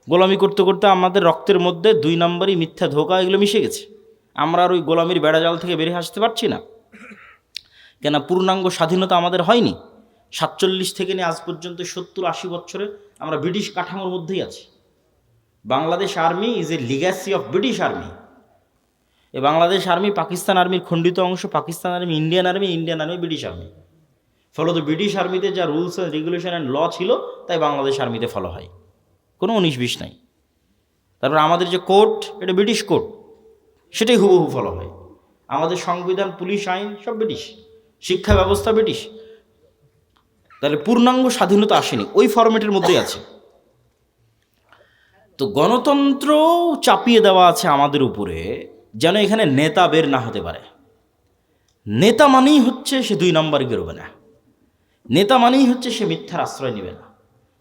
গোলামি করতে করতে আমাদের রক্তের মধ্যে 2 নম্বরই মিথ্যা ধোঁকা এগুলো মিশে গেছে। আমরা আর ওই গোলামির বেড়াজাল থেকে বেরিয়ে আসতে পারছি না। কেন? পূর্ণাঙ্গ স্বাধীনতা আমাদের হয়নি। 47 থেকে নিয়ে আজ পর্যন্ত 70-80 বছরে আমরা ব্রিটিশ কাঠামোর মধ্যেই আছি। Bangladesh army is a legacy of British army. এই বাংলাদেশ আর্মি পাকিস্তান আর্মির খণ্ডিত অংশ, Pakistan army Indian army, Indian army British army. ফলত ব্রিটিশ আর্মিতে যা rules and regulation and law ছিল তাই বাংলাদেশ আর্মিতে ফলো হয়, কোনো 19-20 নাই। তারপর আমাদের যে কোর্ট, এটা ব্রিটিশ কোর্ট, সেটাই হুবহু ফলো হয়। আমাদের সংবিধান, পুলিশ আইন সব ব্রিটিশ, শিক্ষা ব্যবস্থা ব্রিটিশ। তাহলে পূর্ণাঙ্গ স্বাধীনতা আসেনি, ওই ফরম্যাটের মধ্যেই আছে। তো গণতন্ত্র চাপিয়ে দেওয়া আছে আমাদের উপরে, যেন এখানে নেতা বের না হতে পারে। নেতা মানেই হচ্ছে সে 2 নম্বরই করবে না, নেতা মানেই হচ্ছে সে মিথ্যার আশ্রয় নেবে না,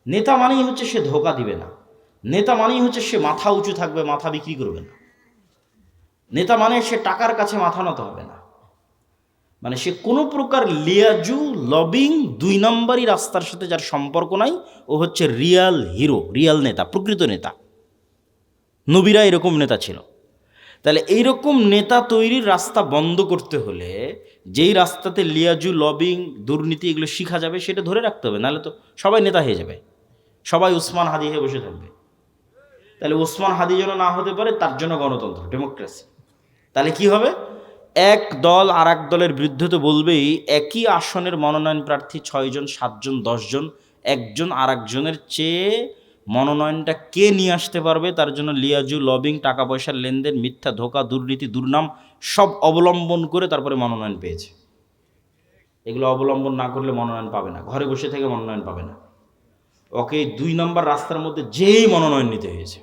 নেতা মানেই হচ্ছে সে ধোঁকা দিবে না, নেতা মানেই হচ্ছে সে মাথা উঁচু থাকবে, মাথা বিক্রি করবে না, নেতা মানে সে টাকার কাছে মাথা নত হবে না। মানে সে কোনো প্রকার লিয়াজু, লবিং, 2 নম্বরই রাস্তার সাথে যার সম্পর্ক নাই, ও হচ্ছে রিয়াল হিরো, রিয়াল নেতা, প্রকৃত নেতা। নবীরা এরকম নেতা ছিল। তাহলে এইরকম নেতা তৈরির রাস্তা বন্ধ করতে হলে যেই রাস্তাতে লিয়াজু, লবিং, দুর্নীতি এগুলো শিখা যাবে সেটা ধরে রাখতে হবে, নাহলে তো সবাই নেতা হয়ে যাবে, সবাই উসমান হাদি হয়ে বসে থাকবে। তাহলে উসমান হাদি যেন না হতে পারে, তার জন্য গণতন্ত্র, ডেমোক্রেসি। তাহলে কি হবে? এক দল আর এক দলের বিরুদ্ধে তো বলবেই, একই আসনের মনোনয়ন প্রার্থী 6 জন, 7 জন, 10 জন, একজন আর একজনের চেয়ে মনোনয়নটা কে নিয়ে আসতে পারবে তার জন্য লিয়াজু, লবিং, টাকা পয়সার লেনদেন, মিথ্যা, ধোঁকা, দুর্নীতি, দুর্নাম সব অবলম্বন করে তারপরে মনোনয়ন পেয়েছে। এগুলো অবলম্বন না করলে মনোনয়ন পাবে না, ঘরে বসে থেকে মনোনয়ন পাবে না। ওকে 2 নম্বর রাস্তার মধ্যে যেই মনোনয়ন নিতে হয়েছে।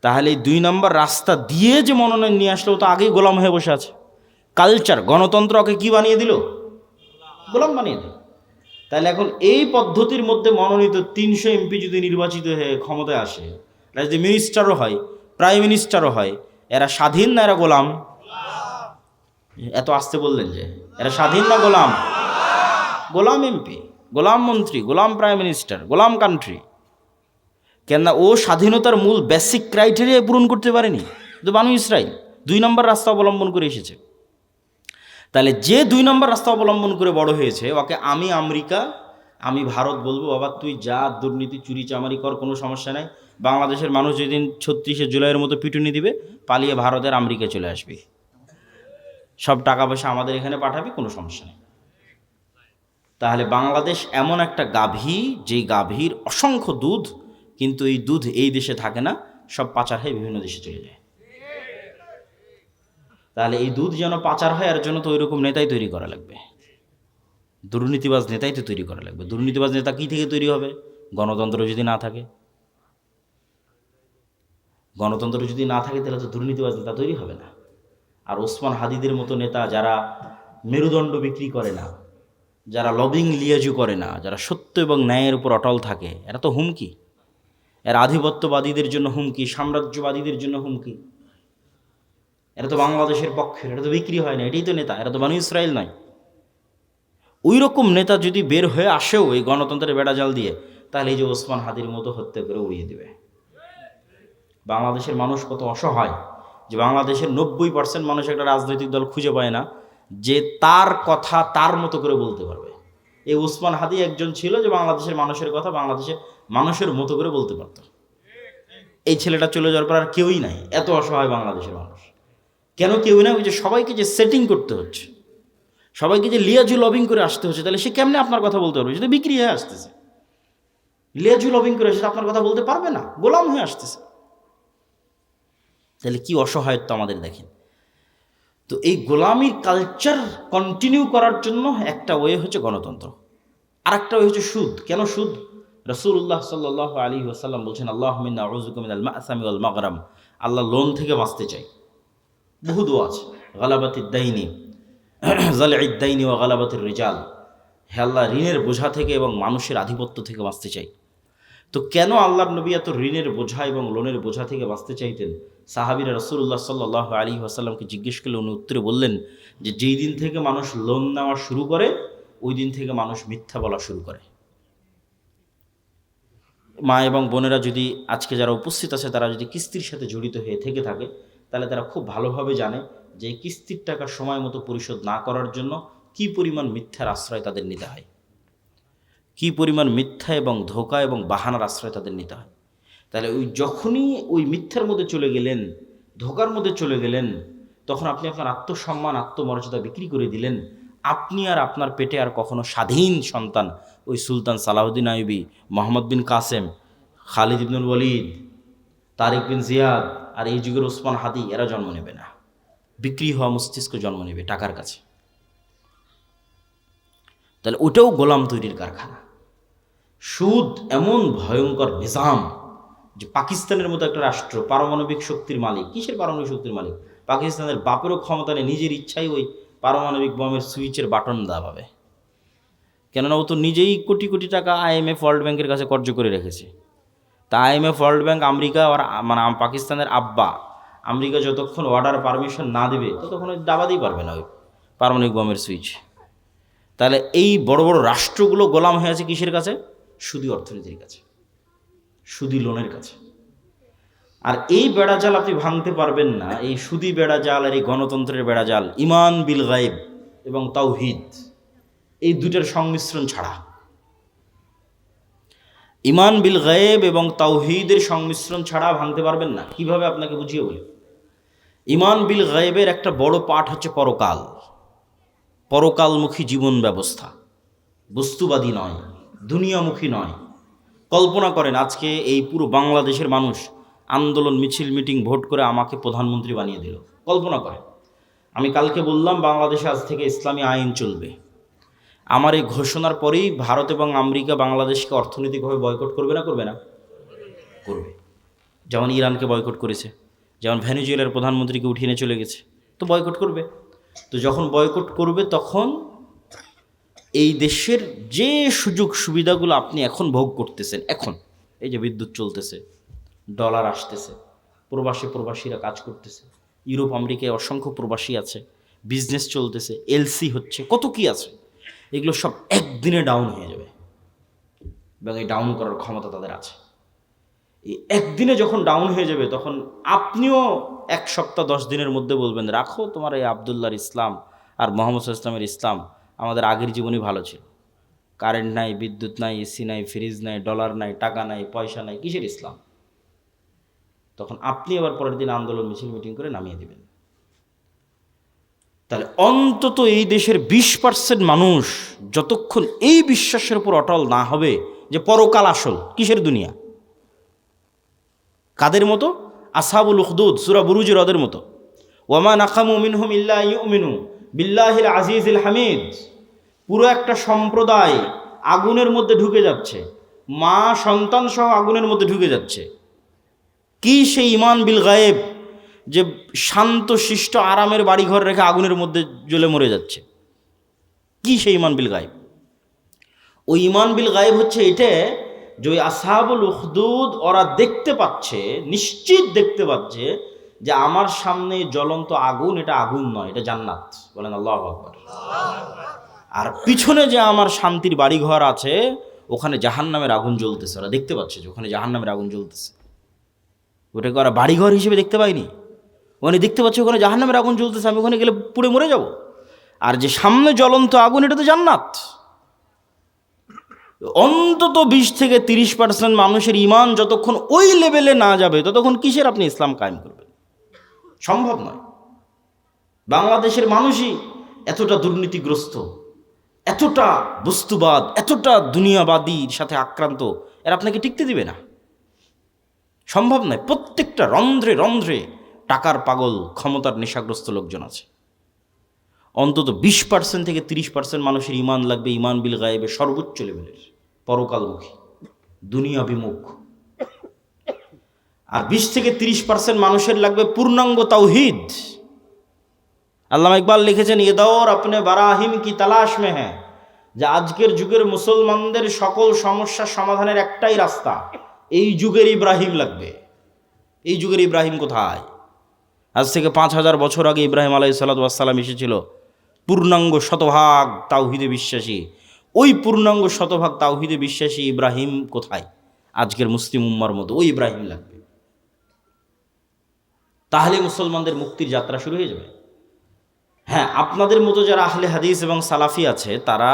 তাহলে এই 2 নম্বর রাস্তা দিয়ে যে মনোনয়ন নিয়ে আসলো, তো আগেই গোলাম হয়ে বসে আছে। কালচার, গণতন্ত্র ওকে কি বানিয়ে দিল? গোলাম বানিয়ে দিল। তাহলে এখন এই পদ্ধতির মধ্যে মনোনীত 300 এমপি যদি নির্বাচিত হয়ে ক্ষমতায় আসে, এরা যদি মিনিস্টারও হয়, প্রাইম মিনিস্টারও হয়, এরা স্বাধীন না এরা গোলাম? এত আসতে বললেন যে, এরা স্বাধীন না গোলাম? গোলাম এমপি, গোলাম মন্ত্রী, গোলাম প্রাইম মিনিস্টার, গোলাম কান্ট্রি। কেননা ও স্বাধীনতার মূল বেসিক ক্রাইটেরিয়া পূরণ করতে পারেনি। তো বানু ইসরাইল 2 নম্বর রাস্তা অবলম্বন করে এসেছে। তাহলে যে 2 নম্বর রাস্তা অবলম্বন করে বড় হয়েছে, ওকে আমি আমেরিকা, আমি ভারত বলবো, বাবা তুই যা দুর্নীতি, চুরি চামারি কর, কোনো সমস্যা নাই। বাংলাদেশের মানুষ যেদিন 36শে জুলাইয়ের মতো পিটুনি দিবে, পালিয়ে ভারতের আমেরিকায় চলে আসবি, সব টাকা পয়সা আমাদের এখানে পাঠাবি, কোনো সমস্যা নেই। তাহলে বাংলাদেশ এমন একটা গাভী, যেই গাভীর অসংখ্য দুধ, কিন্তু এই দুধ এই দেশে থাকে না, সব পাচার হয়ে বিভিন্ন দেশে চলে যায়। তাহলে এই দুধ যেন পাচার হয়, এর জন্য তো ওইরকম নেতাই তৈরি করা লাগবে, দুর্নীতিবাজ নেতাই তো তৈরি করা লাগবে। দুর্নীতিবাজ নেতা কী থেকে তৈরি হবে? গণতন্ত্র যদি না থাকে। গণতন্ত্র যদি না থাকে তাহলে তো দুর্নীতিবাজ নেতা তৈরি হবে না। আর ওসমান হাদিদের মতো নেতা, যারা মেরুদণ্ড বিক্রি করে না, যারা লবিং লিয়াজু করে না, যারা সত্য এবং ন্যায়ের উপর অটল থাকে, এরা তো হুমকি। এরা আধিপত্যবাদীদের জন্য হুমকি, সাম্রাজ্যবাদীদের জন্য হুমকি। এরা তো বাংলাদেশের পক্ষে, এটা তো বিক্রি হয় না, এটাই তো নেতা, এরা তো বানু ইসরাইল নয়। ওই রকম নেতা যদি বের হয়ে আসেও এই গণতন্ত্রের বেড়াজাল দিয়ে, তাহলে এই যে ওসমান হাদির মতো হত্যা করে উড়িয়ে দেবে। বাংলাদেশের মানুষ কত অসহায়, যে বাংলাদেশের 90% মানুষ একটা রাজনৈতিক দল খুঁজে পায় না যে তার কথা তার মতো করে বলতে পারবে। এই ওসমান হাদি একজন ছিল যে বাংলাদেশের মানুষের কথা বাংলাদেশের মানুষের মতো করে বলতে পারত। এই ছেলেটা চলে যাওয়ার পর আর কেউই নাই, এত অসহায় বাংলাদেশের মানুষ। কেন কেউই নাই? ওই যে সবাইকে যে সেটিং করতে হচ্ছে, সবাইকে যে লিয়াজু লবিং করে আসতে হচ্ছে, তাহলে সে কেমনে আপনার কথা বলতে পারবে? যদি বিক্রি হয়ে আসতেছে, লিয়াজু লবিং করে আসে আপনার কথা বলতে পারবে না, গোলাম হয়ে আসতেছে। তাহলে কি অসহায়ত্ব আমাদের দেখেন। তো এই গোলামির কালচার কন্টিনিউ করার জন্য একটা ওয়ে হচ্ছে গণতন্ত্র, আর একটা ওয়ে হচ্ছে সুদ। কেন সুদ? রাসূলুল্লাহ সাল্লাল্লাহু আলাইহি ওয়াসাল্লাম বলছেন, আল্লাহুম্মা ইন্না আউযুবিকা মিনাল মা'সামি ওয়াল মাগরাম। আল্লাহ লোন থেকে বাঁচতে চাই। বহু দোয়া আছে, গালাবাতিদ দাইনি, জালঈদ দাইনি ওয়া গালাবাতির রিজাল। হে আল্লাহ, ঋণের বোঝা থেকে এবং মানুষের আধিপত্য থেকে বাঁচতে চাই। তো কেন আল্লাহর নবী এত ঋণের বোঝা এবং লোনের বোঝা থেকে বাঁচতে চাইতেন? সাহাবীরা রাসূলুল্লাহ সাল্লাল্লাহু আলাইহি ওয়াসাল্লামকে জিজ্ঞেস করলে উনি উত্তরে বললেন যে, যেই দিন থেকে মানুষ লোন নেওয়া শুরু করে, ওই দিন থেকে মানুষ মিথ্যা বলা শুরু করে। মা এবং বোনেরা যদি আজকে যারা উপস্থিত আছে তারা যদি কিস্তির সাথে জড়িত হয়ে থেকে থাকে, তাহলে তারা খুব ভালোভাবে জানে যে কিস্তির টাকা সময় মতো পরিশোধ না করার জন্য কি পরিমাণ মিথ্যার আশ্রয় তাদের নিতে হয়, কি পরিমাণ মিথ্যা এবং ধোঁকা এবং বাহানার আশ্রয় তাদের নিতে হয়। তাহলে যখনই ওই মিথ্যার মধ্যে চলে গেলেন, ধোঁকার মধ্যে চলে গেলেন, তখন আপনি আপনার আত্মসম্মান, আত্মমর্যাদা বিক্রি করে দিলেন। আপনি আর আপনার পেটে আর কখনো স্বাধীন সন্তান ওই সুলতান সালাহুদ্দিন আইয়ুবী, মোহাম্মদ বিন কাসেম, খালিদ ইবনুল ওয়ালিদ, তারিক বিন জিয়াদ আর এই যুগের ওসমান হাদি এরা জন্ম নেবে না। বিক্রি হওয়া মস্তিষ্ক জন্ম নেবে টাকার কাছে। তাহলে ওটাও গোলাম তৈরির কারখানা। সুদ এমন ভয়ঙ্কর নিজাম যে পাকিস্তানের মতো একটা রাষ্ট্র পারমাণবিক শক্তির মালিক। কিসের পারমাণবিক শক্তির মালিক? পাকিস্তানের বাপেরও ক্ষমতা নেই নিজের ইচ্ছাই ওই পারমাণবিক বোমের সুইচের বাটন দাবাবে। কেননা ও তো নিজেই কোটি কোটি টাকা IMF ওয়ার্ল্ড ব্যাংকের কাছে কর্য করে রেখেছে। তা IMF ওয়ার্ল্ড ব্যাংক, আমেরিকা আর মানে পাকিস্তানের আব্বা, আমেরিকা যতক্ষণ অর্ডার পারমিশন না দেবে ততক্ষণ দাবাতেই পারবে না ওই পারমাণবিক বোমের সুইচ। তাহলে এই বড় বড় রাষ্ট্রগুলো গোলাম হয়ে আছে কিসের কাছে? সুদী অর্থনীতির কাছে, সুদী লোনের কাছে। আর এই বেড়াজাল আপনি ভাঙতে পারবেন না, এই সুদী বেড়াজাল আর এই গণতন্ত্রের বেড়াজাল, ইমান বিল গায়েব এবং তাওহীদ, এই দুটার সংমিশ্রণ ছাড়া, ইমান বিল গায়েব এবং তাওহীদের সংমিশ্রণ ছাড়া ভাঙতে পারবেন না। কিভাবে আপনাকে বুঝিয়ে বলি। ইমান বিল গায়েবের একটা বড় পাঠ হচ্ছে পরকাল, পরকালমুখী জীবন ব্যবস্থা, বস্তুবাদী নয়, দুনিয়ামুখী নয়। কল্পনা করেন আজকে এই পুরো বাংলাদেশের মানুষ আন্দোলন, মিছিল, মিটিং, ভোট করে আমাকে প্রধানমন্ত্রী বানিয়ে দিল। কল্পনা করেন আমি কালকে বললাম বাংলাদেশে আজ থেকে ইসলামী আইন চলবে। আমার এই ঘোষণার পরেই ভারত এবং আমেরিকা বাংলাদেশকে অর্থনৈতিকভাবে বয়কট করবে না? করবে না? করবে। যেমন ইরানকে বয়কট করেছে, যেমন ভেনেজুয়েলার প্রধানমন্ত্রীকে উঠিয়ে নিয়ে চলে গেছে, তো বয়কট করবে। তো যখন বয়কট করবে তখন এই দেশের যে সুযোগ সুবিধাগুলো আপনি এখন ভোগ করতেছেন, এখন এই যে বিদ্যুৎ চলতেছে, ডলার আসতেছে, প্রবাসীরা কাজ করতেছে, ইউরোপ আমেরিকায় অসংখ্য প্রবাসী আছে, বিজনেস চলতেছে, LC হচ্ছে, কত কি আছে, এগুলো সব একদিনে ডাউন হয়ে যাবে এবং এই ডাউন করার ক্ষমতা তাদের আছে। এই একদিনে যখন ডাউন হয়ে যাবে তখন আপনিও 1 সপ্তাহ 10 দিনের মধ্যে বলবেন রাখো তোমার এই আবদুল্লাহর ইসলাম আর মোহাম্মদ ইসলামের ইসলাম, আমাদের আগের জীবনই ভালো ছিল। কারেন্ট নাই, বিদ্যুৎ নাই, AC নাই, ফ্রিজ নাই, ডলার নাই, টাকা নাই, পয়সা নাই, কিসের ইসলাম? তখন আপনি আবার পরের দিন আন্দোলন, মিছিল, মিটিং করে নামিয়ে দেবেন। তাহলে অন্তত এই দেশের 20% মানুষ যতক্ষণ এই বিশ্বাসের উপর অটল না হবে যে পরকাল আসল, কিসের দুনিয়া, কাদের মতো? আসহাবুল উখদুদ সূরা বুরুজের ওদের মতো। ওয়ামা নাকামু মিনহুম ইল্লা ইউমিনু বিল্লাহিল আজিজিল হামিদ। পুরো একটা সম্প্রদায় আগুনের মধ্যে ঢুকে যাচ্ছে, মা সন্তান সহ আগুনের মধ্যে ঢুকে যাচ্ছে। কি সেই ইমান বিল গায়েব যে শান্ত শিষ্ট আরামের বাড়িঘর রেখে আগুনের মধ্যে জ্বলে মরে যাচ্ছে? কি সেই ইমান বিল গায়েব? ওই ইমান বিল গায়েব হচ্ছে এটা যে ওই আসহাবুল উখদুদ ওরা দেখতে পাচ্ছে, নিশ্চিত দেখতে পাচ্ছে যে আমার সামনে জ্বলন্ত আগুন, এটা আগুন নয়, এটা জান্নাত। বলেন আল্লাহু আকবার। আর পিছনে যে আমার শান্তির বাড়িঘর আছে ওখানে জাহান্নামের আগুন জ্বলতেছে। ওরা দেখতে পাচ্ছে যে ওখানে জাহান্নামের আগুন জ্বলতেছে। ওটাকে ওরা বাড়িঘর হিসেবে দেখতে পায়নি, ওখানে দেখতে পাচ্ছে ওখানে জাহান্নামের আগুন জ্বলতেছে, আমি ওখানে গেলে পুড়ে মরে যাব। আর যে সামনে জ্বলন্ত আগুন, এটা তো জান্নাত। অন্তত 20-30% মানুষের ইমান যতক্ষণ ওই লেভেলে না যাবে ততক্ষণ কিসের আপনি ইসলাম কায়েম করবেন? সম্ভব নয়। বাংলাদেশের মানুষই এতটা দুর্নীতিগ্রস্ত, এতটা বস্তুবাদ, এতটা দুনিয়াবাদীর সাথে আক্রান্ত, এর আপনাকে টিকতে দিবে না, সম্ভব নয়। প্রত্যেকটা রন্ধ্রে রন্ধ্রে টাকার পাগল, ক্ষমতার নেশাগ্রস্ত লোকজন আছে। অন্তত 20% থেকে 30% মানুষের ইমান লাগবে ইমান বিল গায়েবে সর্বোচ্চ লেভেলের, পরকালমুখী, দুনিয়া বিমুখ। আর 20-30% মানুষের লাগবে পূর্ণাঙ্গ তাওহীদ। আল্লামা ইকবাল লিখেছেন, ये दौर अपने बराहिम की तलाश में है, যে আজকের যুগের মুসলমানদের সকল সমস্যার সমাধানের একটাই রাস্তা, এই যুগের ইব্রাহিম লাগবে। এই যুগের ইব্রাহিম কোথায়? আজ থেকে 5000 বছর আগে ইব্রাহিম আলাইহিস সালাতু ওয়াস সালাম এসেছিল পূর্ণাঙ্গ শতভাগ তাওহীদে বিশ্বাসী। ওই পূর্ণাঙ্গ শতভাগ তাওহীদে বিশ্বাসী ইব্রাহিম কোথায়? আজকের মুসলিম উম্মার মতো ওই ইব্রাহিম লাগবে, তাহলে মুসলমানদের মুক্তির যাত্রা শুরু হয়ে যাবে। হ্যাঁ, আপনাদের মতো যারা আহলে হাদিস এবং সালাফি আছে তারা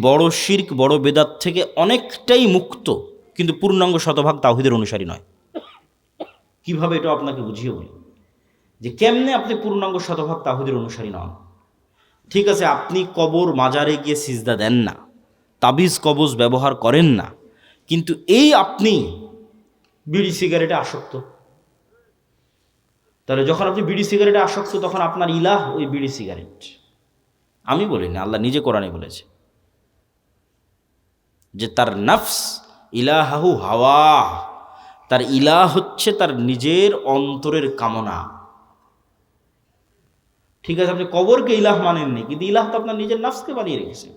বড় শিরক বড় বেদাত থেকে অনেকটাই মুক্ত, কিন্তু পূর্ণাঙ্গ শতভাগ তাওহীদের অনুসারী নয়। কিভাবে এটা আপনাকে বুঝিয়ে বলি যে কেমনে আপনি পূর্ণাঙ্গ শতভাগ তাওহীদের অনুসারী নন। ঠিক আছে, আপনি কবর মাজারে গিয়ে সিজদা দেন না, তাবিজ কবজ ব্যবহার করেন না, কিন্তু এই আপনি বিড়ি সিগারেটে আসক্ত। তাহলে যখন আপনি বিড়ি সিগারেটে আসক্ত তখন আপনার ইলাহ ওই বিড়ি সিগারেট। আমি বলিনি, আল্লাহ নিজে কোরআনে বলেছে যে তার নফস ইলাহাহু হাওয়া, তার ইলাহ হচ্ছে তার নিজের অন্তরের কামনা। ঠিক আছে, আপনি কবরকে ইলাহ মানেননি, কিন্তু ইলাহ তো আপনার নিজের নফসকে বানিয়ে রেখেছে।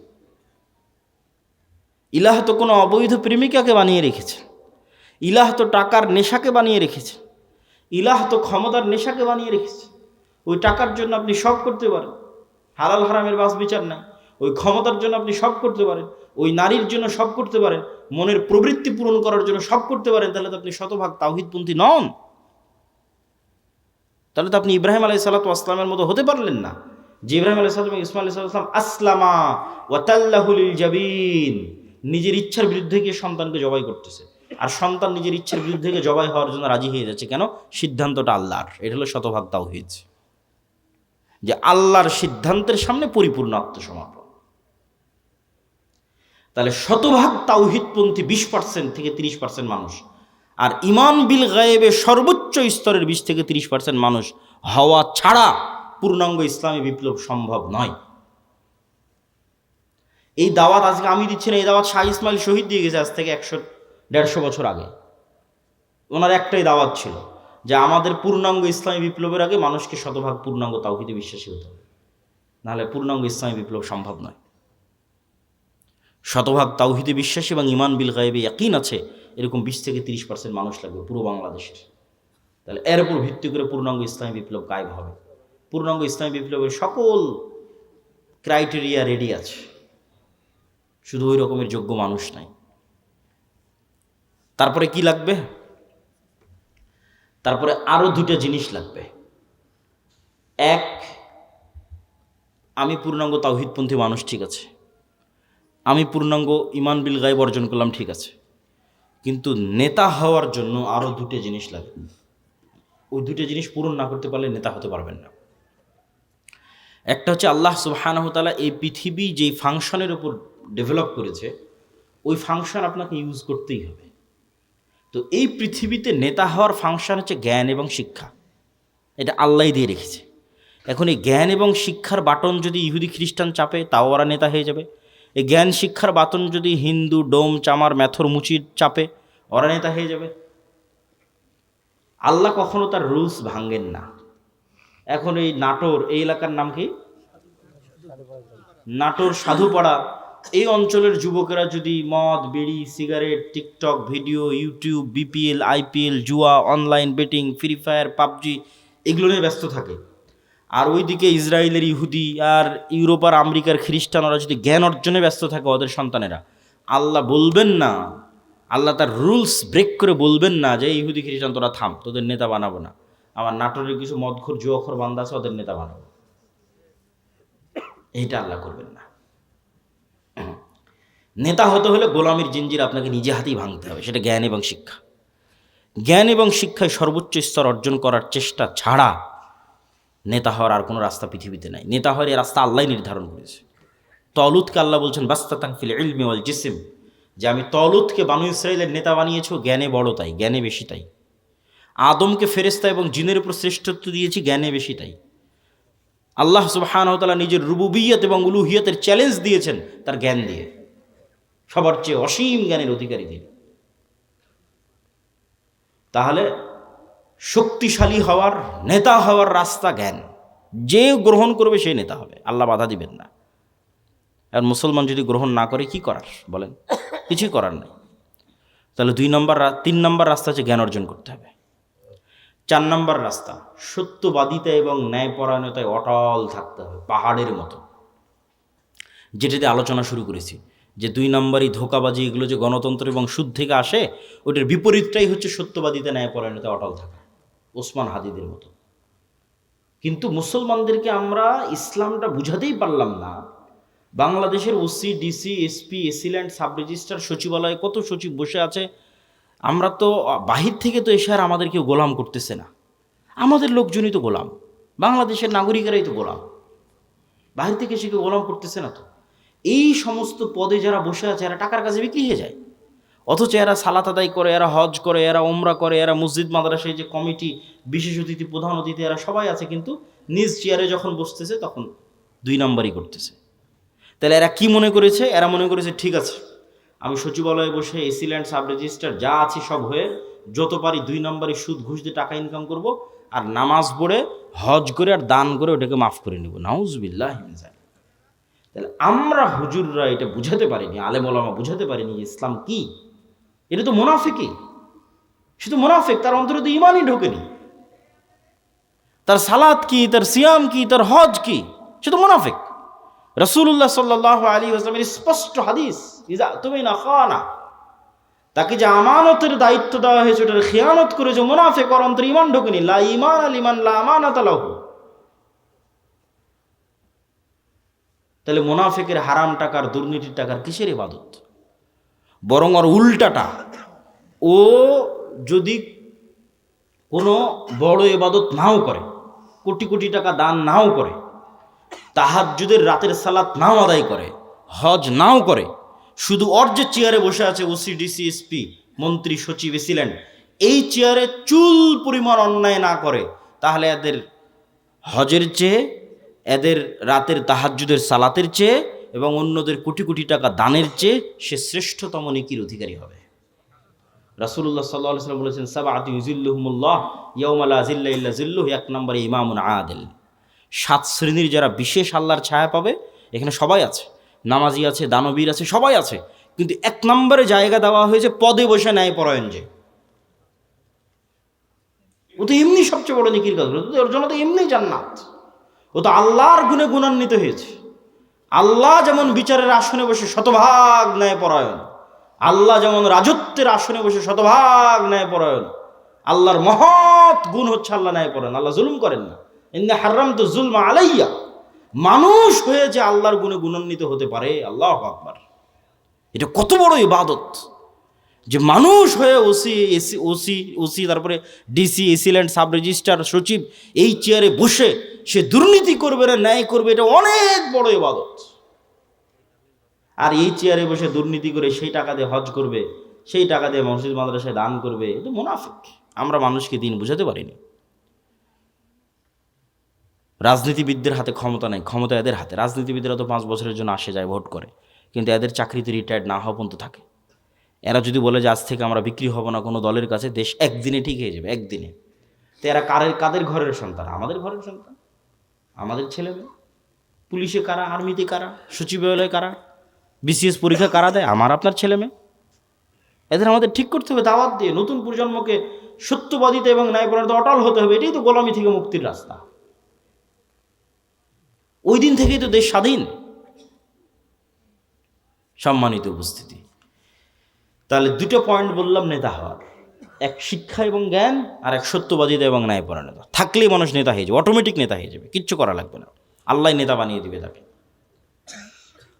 ইলাহ তো কোনো অবৈধ প্রেমিকাকে বানিয়ে রেখেছে, ইলাহ তো টাকার নেশাকে বানিয়ে রেখেছে, ইলাহ তো ক্ষমতার নেশাকে বানিয়ে রেখেছে। ওই টাকার জন্য আপনি সব করতে পারেন, হালাল হারামের বাস বিচার নাই। ওই ক্ষমতার জন্য আপনি সব করতে পারেন, ওই নারীর জন্য সব করতে পারেন, মনের প্রবৃত্তি পূরণ করার জন্য সব করতে পারেন। তাহলে তো আপনি শতভাগ তাওহীদপন্থী নন। তাহলে তো আপনি ইব্রাহিম আলাইহিসসালাতু ওয়াসসালামের মতো হতে পারলেন না, যে ইব্রাহিম আলাইহিসসালাম এবং ইসমাঈল আলাইহিসসালাম আসলামা ওয়া তাল্লাহু লিল জাবিন, নিজের ইচ্ছার বিরুদ্ধে গিয়ে সন্তানকে জবাই করতেছে, আর সন্তান নিজের ইচ্ছার বিরুদ্ধে গিয়ে জবাই হওয়ার জন্য রাজি হয়ে যাচ্ছে। কেন? সিদ্ধান্তটা আল্লাহর। এটা হলো শতভাগ তাওহীদ, যে আল্লাহর সিদ্ধান্তের সামনে পরিপূর্ণ আত্মসমর্পণ। তাহলে শতভাগ তাওহীদপন্থী 20% থেকে 30% মানুষ, আর ঈমান বিল গায়েবে সর্বোচ্চ স্তরের 20 থেকে 30% মানুষ হওয়া ছাড়া পূর্ণাঙ্গ ইসলামী বিপ্লব সম্ভব নয়। এই দাওয়াত আজকে আমি দিচ্ছি না, এই দাওয়াত শাহ ইসমাইল শহীদ দিয়ে গেছে আজ থেকে 100-150 বছর আগে। ওনার একটাই দাওয়াত ছিল যে আমাদের পূর্ণাঙ্গ ইসলামী বিপ্লবের আগে মানুষকে শতভাগ পূর্ণাঙ্গ তাওহীদে বিশ্বাসী হতে হবে, নাহলে পূর্ণাঙ্গ ইসলামী বিপ্লব সম্ভব নয়। শতভাগ তাওহীদে বিশ্বাসী এবং ঈমান বিল গায়বে ইয়াকিন আছে এরকম 20 থেকে 30% মানুষ লাগবে পুরো বাংলাদেশের। তাহলে এর উপর ভিত্তি করে পূর্ণাঙ্গ ইসলামী বিপ্লব কায়েম হবে। পূর্ণাঙ্গ ইসলামী বিপ্লবের সকল ক্রাইটেরিয়া রেডি আছে, শুধু ওই রকমের যোগ্য মানুষ নাই। তারপরে কি লাগবে? তারপরে আরো দুটো জিনিস লাগবে। এক, আমি পূর্ণাঙ্গ তাওহীদপন্থী মানুষ, ঠিক আছে, আমি পূর্ণাঙ্গ ঈমান বিল গায়ব অর্জন করলাম, ঠিক আছে, কিন্তু নেতা হওয়ার জন্য আরো দুটো জিনিস লাগে। ওই দুটো জিনিস পূরণ না করতে পারলে নেতা হতে পারবেন না। একটা হচ্ছে আল্লাহ সুবহানাহু ওয়া তাআলা এই পৃথিবী যেই ফাংশনের উপর ডেভেলপ করেছে ওই ফাংশন আপনাকে ইউজ করতেই হবে। তো এই পৃথিবীতে নেতা হওয়ার ফাংশন হচ্ছে জ্ঞান এবং শিক্ষা, এটা আল্লাহই দিয়ে রেখেছে। এখন এই জ্ঞান এবং শিক্ষার বাটন যদি ইহুদি খ্রিস্টান চাপে তাও ওরা নেতা হয়ে যাবে। এই জ্ঞান শিক্ষার বাটন যদি হিন্দু ডোম চামার ম্যাথর মুচির চাপে ওরা নেতা হয়ে যাবে। আল্লাহ কখনো তার রুলস ভাঙেন না। এখন এই নাটোর, এই এলাকার নাম কি? নাটোর সাধুপাড়া, এই অঞ্চলের যুবকেরা যদি মদ বিড়ি cigarette TikTok video YouTube BPL IPL জুয়া online betting Free Fire PUBG এগুলো নিয়ে ব্যস্ত থাকে, আর ওইদিকে ইসরায়েলের ইহুদি আর ইউরোপ আর আমেরিকার খ্রিস্টানরা যদি জ্ঞান অর্জনে ব্যস্ত থাকে ওদের সন্তানেরা, আল্লাহ বলবেন না, আল্লাহ তার রুলস ব্রেক করে বলবেন না যে ইহুদি খ্রিস্টান তোরা থাম, তোদের নেতা বানাবো না, আমার নাটোরের কিছু মদখোর জুয়াখোর বান্দা আছে ওদের নেতা বানাবো। এইটা আল্লাহ করবেন না। নেতা হতে হলে গোলামির জিঞ্জির আপনাকে নিজে হাতেই ভাঙতে হবে, সেটা জ্ঞান এবং শিক্ষা। জ্ঞান এবং শিক্ষায় সর্বোচ্চ স্তর অর্জন করার চেষ্টা ছাড়া নেতা হওয়ার আর কোনো রাস্তা পৃথিবীতে নাই। নেতা হওয়ার এই রাস্তা আল্লাহ নির্ধারণ করেছে। তলুতকে আল্লাহ বলছেন বাস্তাতান ফিল ইলমি ওয়াল জিসম, যে আমি তলুতকে বানু ইসরাইলের নেতা বানিয়েছি, জ্ঞানে বড় তাই, জ্ঞানে বেশি তাই। আদমকে ফেরেশতা এবং জিনের উপর শ্রেষ্ঠত্ব দিয়েছি, জ্ঞানে বেশি তাই। আল্লাহ সুবহানাহু ওয়া তাআলা নিজের রুবুবিয়ত এবং উলুহিয়তের চ্যালেঞ্জ দিয়েছেন তার জ্ঞান দিয়ে, সবার চেয়ে অসীম জ্ঞানের অধিকারী তিনি। তাহলে শক্তিশালী হওয়ার নেতা হওয়ার রাস্তা জ্ঞান, যে গ্রহণ করবে সে নেতা হবে, আল্লাহ বাধা দিবেন না। আর মুসলমান যদি গ্রহণ না করে কি করার বলেন? কিছুই করার নেই। তাহলে 3 নম্বর রাস্তা হচ্ছে জ্ঞান অর্জন করতে হবে। 4 নম্বর রাস্তা সত্যবাদিতা এবং ন্যায়পরায়ণতায় অটল থাকতে হবে, পাহাড়ের মতো। যেটাতে আলোচনা শুরু করেছি যে 2 নম্বরই ধোঁকাবাজি, এগুলো যে গণতন্ত্র এবং সুদ থেকে আসে, ওটার বিপরীতটাই হচ্ছে সত্যবাদিতা, ন্যায়পরায়ণতা, অটল থাকা, ওসমান হাদিদের মতো। কিন্তু মুসলমানদেরকে আমরা ইসলামটা বুঝাতেই পারলাম না। বাংলাদেশের OC, DC, SP, AC land, sub registrar, সচিবালয়ে কত সচিব বসে আছে। আমরা তো বাহির থেকে তো এসে আর আমাদের কেউ গোলাম করতেছে না, আমাদের লোকজনই তো গোলাম, বাংলাদেশের নাগরিকেরাই তো গোলাম, বাহির থেকে এসে কেউ গোলাম করতেছে না তো। এই সমস্ত পদে যারা বসে আছে এরা টাকার কাছে বিক্রি হয়ে যায়, অথচ এরা সালাত আদায় করে, এরা হজ করে, এরা ওমরা করে, এরা মসজিদ মাদ্রাসায় যে কমিটি, বিশেষ অতিথি, প্রধান অতিথি, এরা সবাই আছে, কিন্তু নিজ চেয়ারে যখন বসতেছে তখন 2 নম্বরই করতেছে। তাহলে এরা কি মনে করেছে? এরা মনে করেছে ঠিক আছে, আমি সচিবালয়ে বসে এসিল্যান্ড, সাব রেজিস্ট্রার যা আছে সব হয়ে যত পারি 2 নম্বরই সুদ ঘুষ দিয়ে টাকা ইনকাম করব, আর নামাজ পড়ে হজ করে আর দান করে ওটাকে মাফ করে নিব। নাউজুবিল্লাহ মিন যালিক। তাহলে আমরা হুজুররা এটা বুঝাতে পারিনি, আলেম ওলামা বুঝাতে পারিনি ইসলাম কি। এটা তো মুনাফিকই, সে তো মুনাফিক, তার অন্তরে তো ইমানই ঢোকেনি। তার সালাত কি, তার সিয়াম কি, তার হজ কি, সে তো মুনাফিক। রাসূলুল্লাহ সাল্লাল্লাহু আলাইহি ওয়াসাল্লামের স্পষ্ট হাদিস, ইজা তুমিনা খানা, তাকে যে আমানতের দায়িত্ব দেওয়া হয়েছে ওটার খেয়ানত করেছে মুনাফিক, ওর অন্তরে ইমান ঢোকেনি। লা ঈমান লিমান লা আমানাতা লাহু। তাহলে মুনাফিকের হারাম টাকার, দুর্নীতির টাকার কিসের ইবাদত? বরং ওর উল্টাটা, ও যদি কোনো বড় ইবাদত নাও করে, কোটি কোটি টাকা দান নাও করে, তাহাজ্জুদের রাতের সালাত নাও আদায় করে, হজ নাও করে, শুধু ওর যে চেয়ারে বসে আছে ওসি, ডিসি, এসপি, মন্ত্রী, সচিব, এসিল্যান্ড, এই চেয়ারে চুল পরিমাণ অন্যায় না করে, তাহলে এদের হজের চেয়ে, এদের রাতের তাহাজ্জুদের সালাতের চেয়ে এবং অন্যদের কোটি কোটি টাকা দানের চেয়ে সে শ্রেষ্ঠতম নেকির অধিকারী হবে। রাসূলুল্লাহ সাল্লাল্লাহু আলাইহি ওয়াসাল্লাম বলেছেন, সাবআতু ইউযিল্লুহুমুল্লাহ ইয়াওমা লা যিল্লা ইল্লা যিল্লুহু। 1 নম্বরে ইমামুন আদিল। 7 শ্রেণীর যারা বিশেষ আল্লাহর ছায়া পাবে, এখানে সবাই আছে, নামাজি আছে, দানবীর আছে, সবাই আছে, কিন্তু 1 নম্বরে জায়গা দেওয়া হয়েছে পদে বসে ন্যায়পরায়ণ যে। ও তো এমনি সবচেয়ে বড় নেকির কাজ, ওর জন্য তো এমনি জান্নাত। ও তো আল্লাহর গুণে গুণান্বিত হয়েছে। আল্লাহ যেমন বিচারের আসনে বসে শতভাগ ন্যায়পরায়ণ, আল্লাহ যেমন রাজত্বের আসনে বসে শতভাগ ন্যায়পরায়ণ, আল্লাহর মহৎ গুণ হচ্ছে আল্লাহ ন্যায়পরায়ণ, আল্লাহ জুলুম করেন না। ইন্না হারামতু যুলমা আলাইয়া। মানুষ হয়ে যে আল্লাহর গুণে গুণান্বিত হতে পারে, আল্লাহু আকবার, এটা কত বড় ইবাদত যে মানুষ হয়ে ওসি তারপরে ডিসি, এসিল্যান্ড, সাব রেজিস্ট্রার, সচিব, এই চেয়ারে বসে সে দুর্নীতি করবে না, ন্যায় করবে, এটা অনেক বড় ইবাদত। আর এই চেয়ারে বসে দুর্নীতি করে সেই টাকা দিয়ে হজ করবে, সেই টাকা দিয়ে মসজিদ মাদ্রাসায় দান করবে, এটা মুনাফিক। আমরা মানুষকে দিন বুঝাতে পারিনি। রাজনীতিবিদদের হাতে ক্ষমতা নেই, ক্ষমতা এদের হাতে। রাজনীতিবিদরা তো 5 বছরের জন্য আসে যায়, ভোট করে, কিন্তু এদের চাকরিতে রিটায়ার্ড না হওয়া পর্যন্ত থাকে। এরা যদি বলে যে আজ থেকে আমরা বিক্রি হব না কোনো দলের কাছে, দেশ একদিনে ঠিক হয়ে যাবে, একদিনে। তো এরা কাদের ঘরের সন্তান? আমাদের ঘরের সন্তান, আমাদের ছেলে মেয়ে। পুলিশে কারা, আর্মিতে কারা, সচিবালয়ে কারা, বিসিএস পরীক্ষা কারা দেয়? আমার আপনার ছেলে মেয়ে। এদের আমাদের ঠিক করতে হবে দাওয়াত দিয়ে, নতুন প্রজন্মকে সত্যবাদিতা এবং ন্যায়পরায়ণতা অটল হতে হবে। এটাই তো গোলামি থেকে মুক্তির রাস্তা। ওই দিন থেকেই তো দেশ স্বাধীন। সম্মানিত উপস্থিতি, তাহলে 2টো পয়েন্ট বললাম নেতা হওয়ার, এক শিক্ষা এবং জ্ঞান, আর এক সত্যবাদিতা এবং ন্যায়পরায়ণতা। থাকলেই মানুষ নেতা হয়ে যাবে, অটোমেটিক নেতা হয়ে যাবে, কিচ্ছু করা লাগবে না, আল্লাহ নেতা বানিয়ে দিবে তাকে।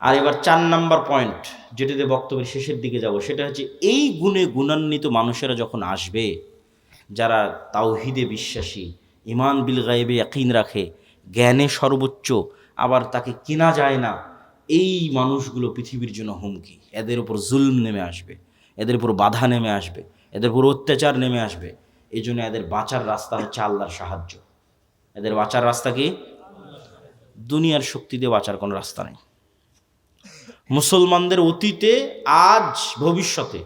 আর এবার 4 নম্বর পয়েন্ট, যেটাতে বক্তব্যের শেষের দিকে যাব, সেটা হচ্ছে এই গুণে গুণান্বিত মানুষেরা যখন আসবে, যারা তাওহীদে বিশ্বাসী, ঈমান বিল গায়বে ইয়াকিন রাখে, জ্ঞানে সর্বোচ্চ, আবার তাকে কিনা যায় না, এই মানুষগুলো পৃথিবীর জন্য হুমকি। এদের উপর জুলম নেমে আসবে, এদের উপর বাধা নেমে আসবে, এদের উপর অত্যাচার নেমে আসবে। এই জন্য এদের বাঁচার রাস্তা হচ্ছে আল্লাহর সাহায্য। এদের বাঁচার রাস্তা কি? দুনিয়ার শক্তি দিয়ে বাঁচার কোনো রাস্তা নেই। মুসলমানদের অতীতে, আজ, ভবিষ্যতে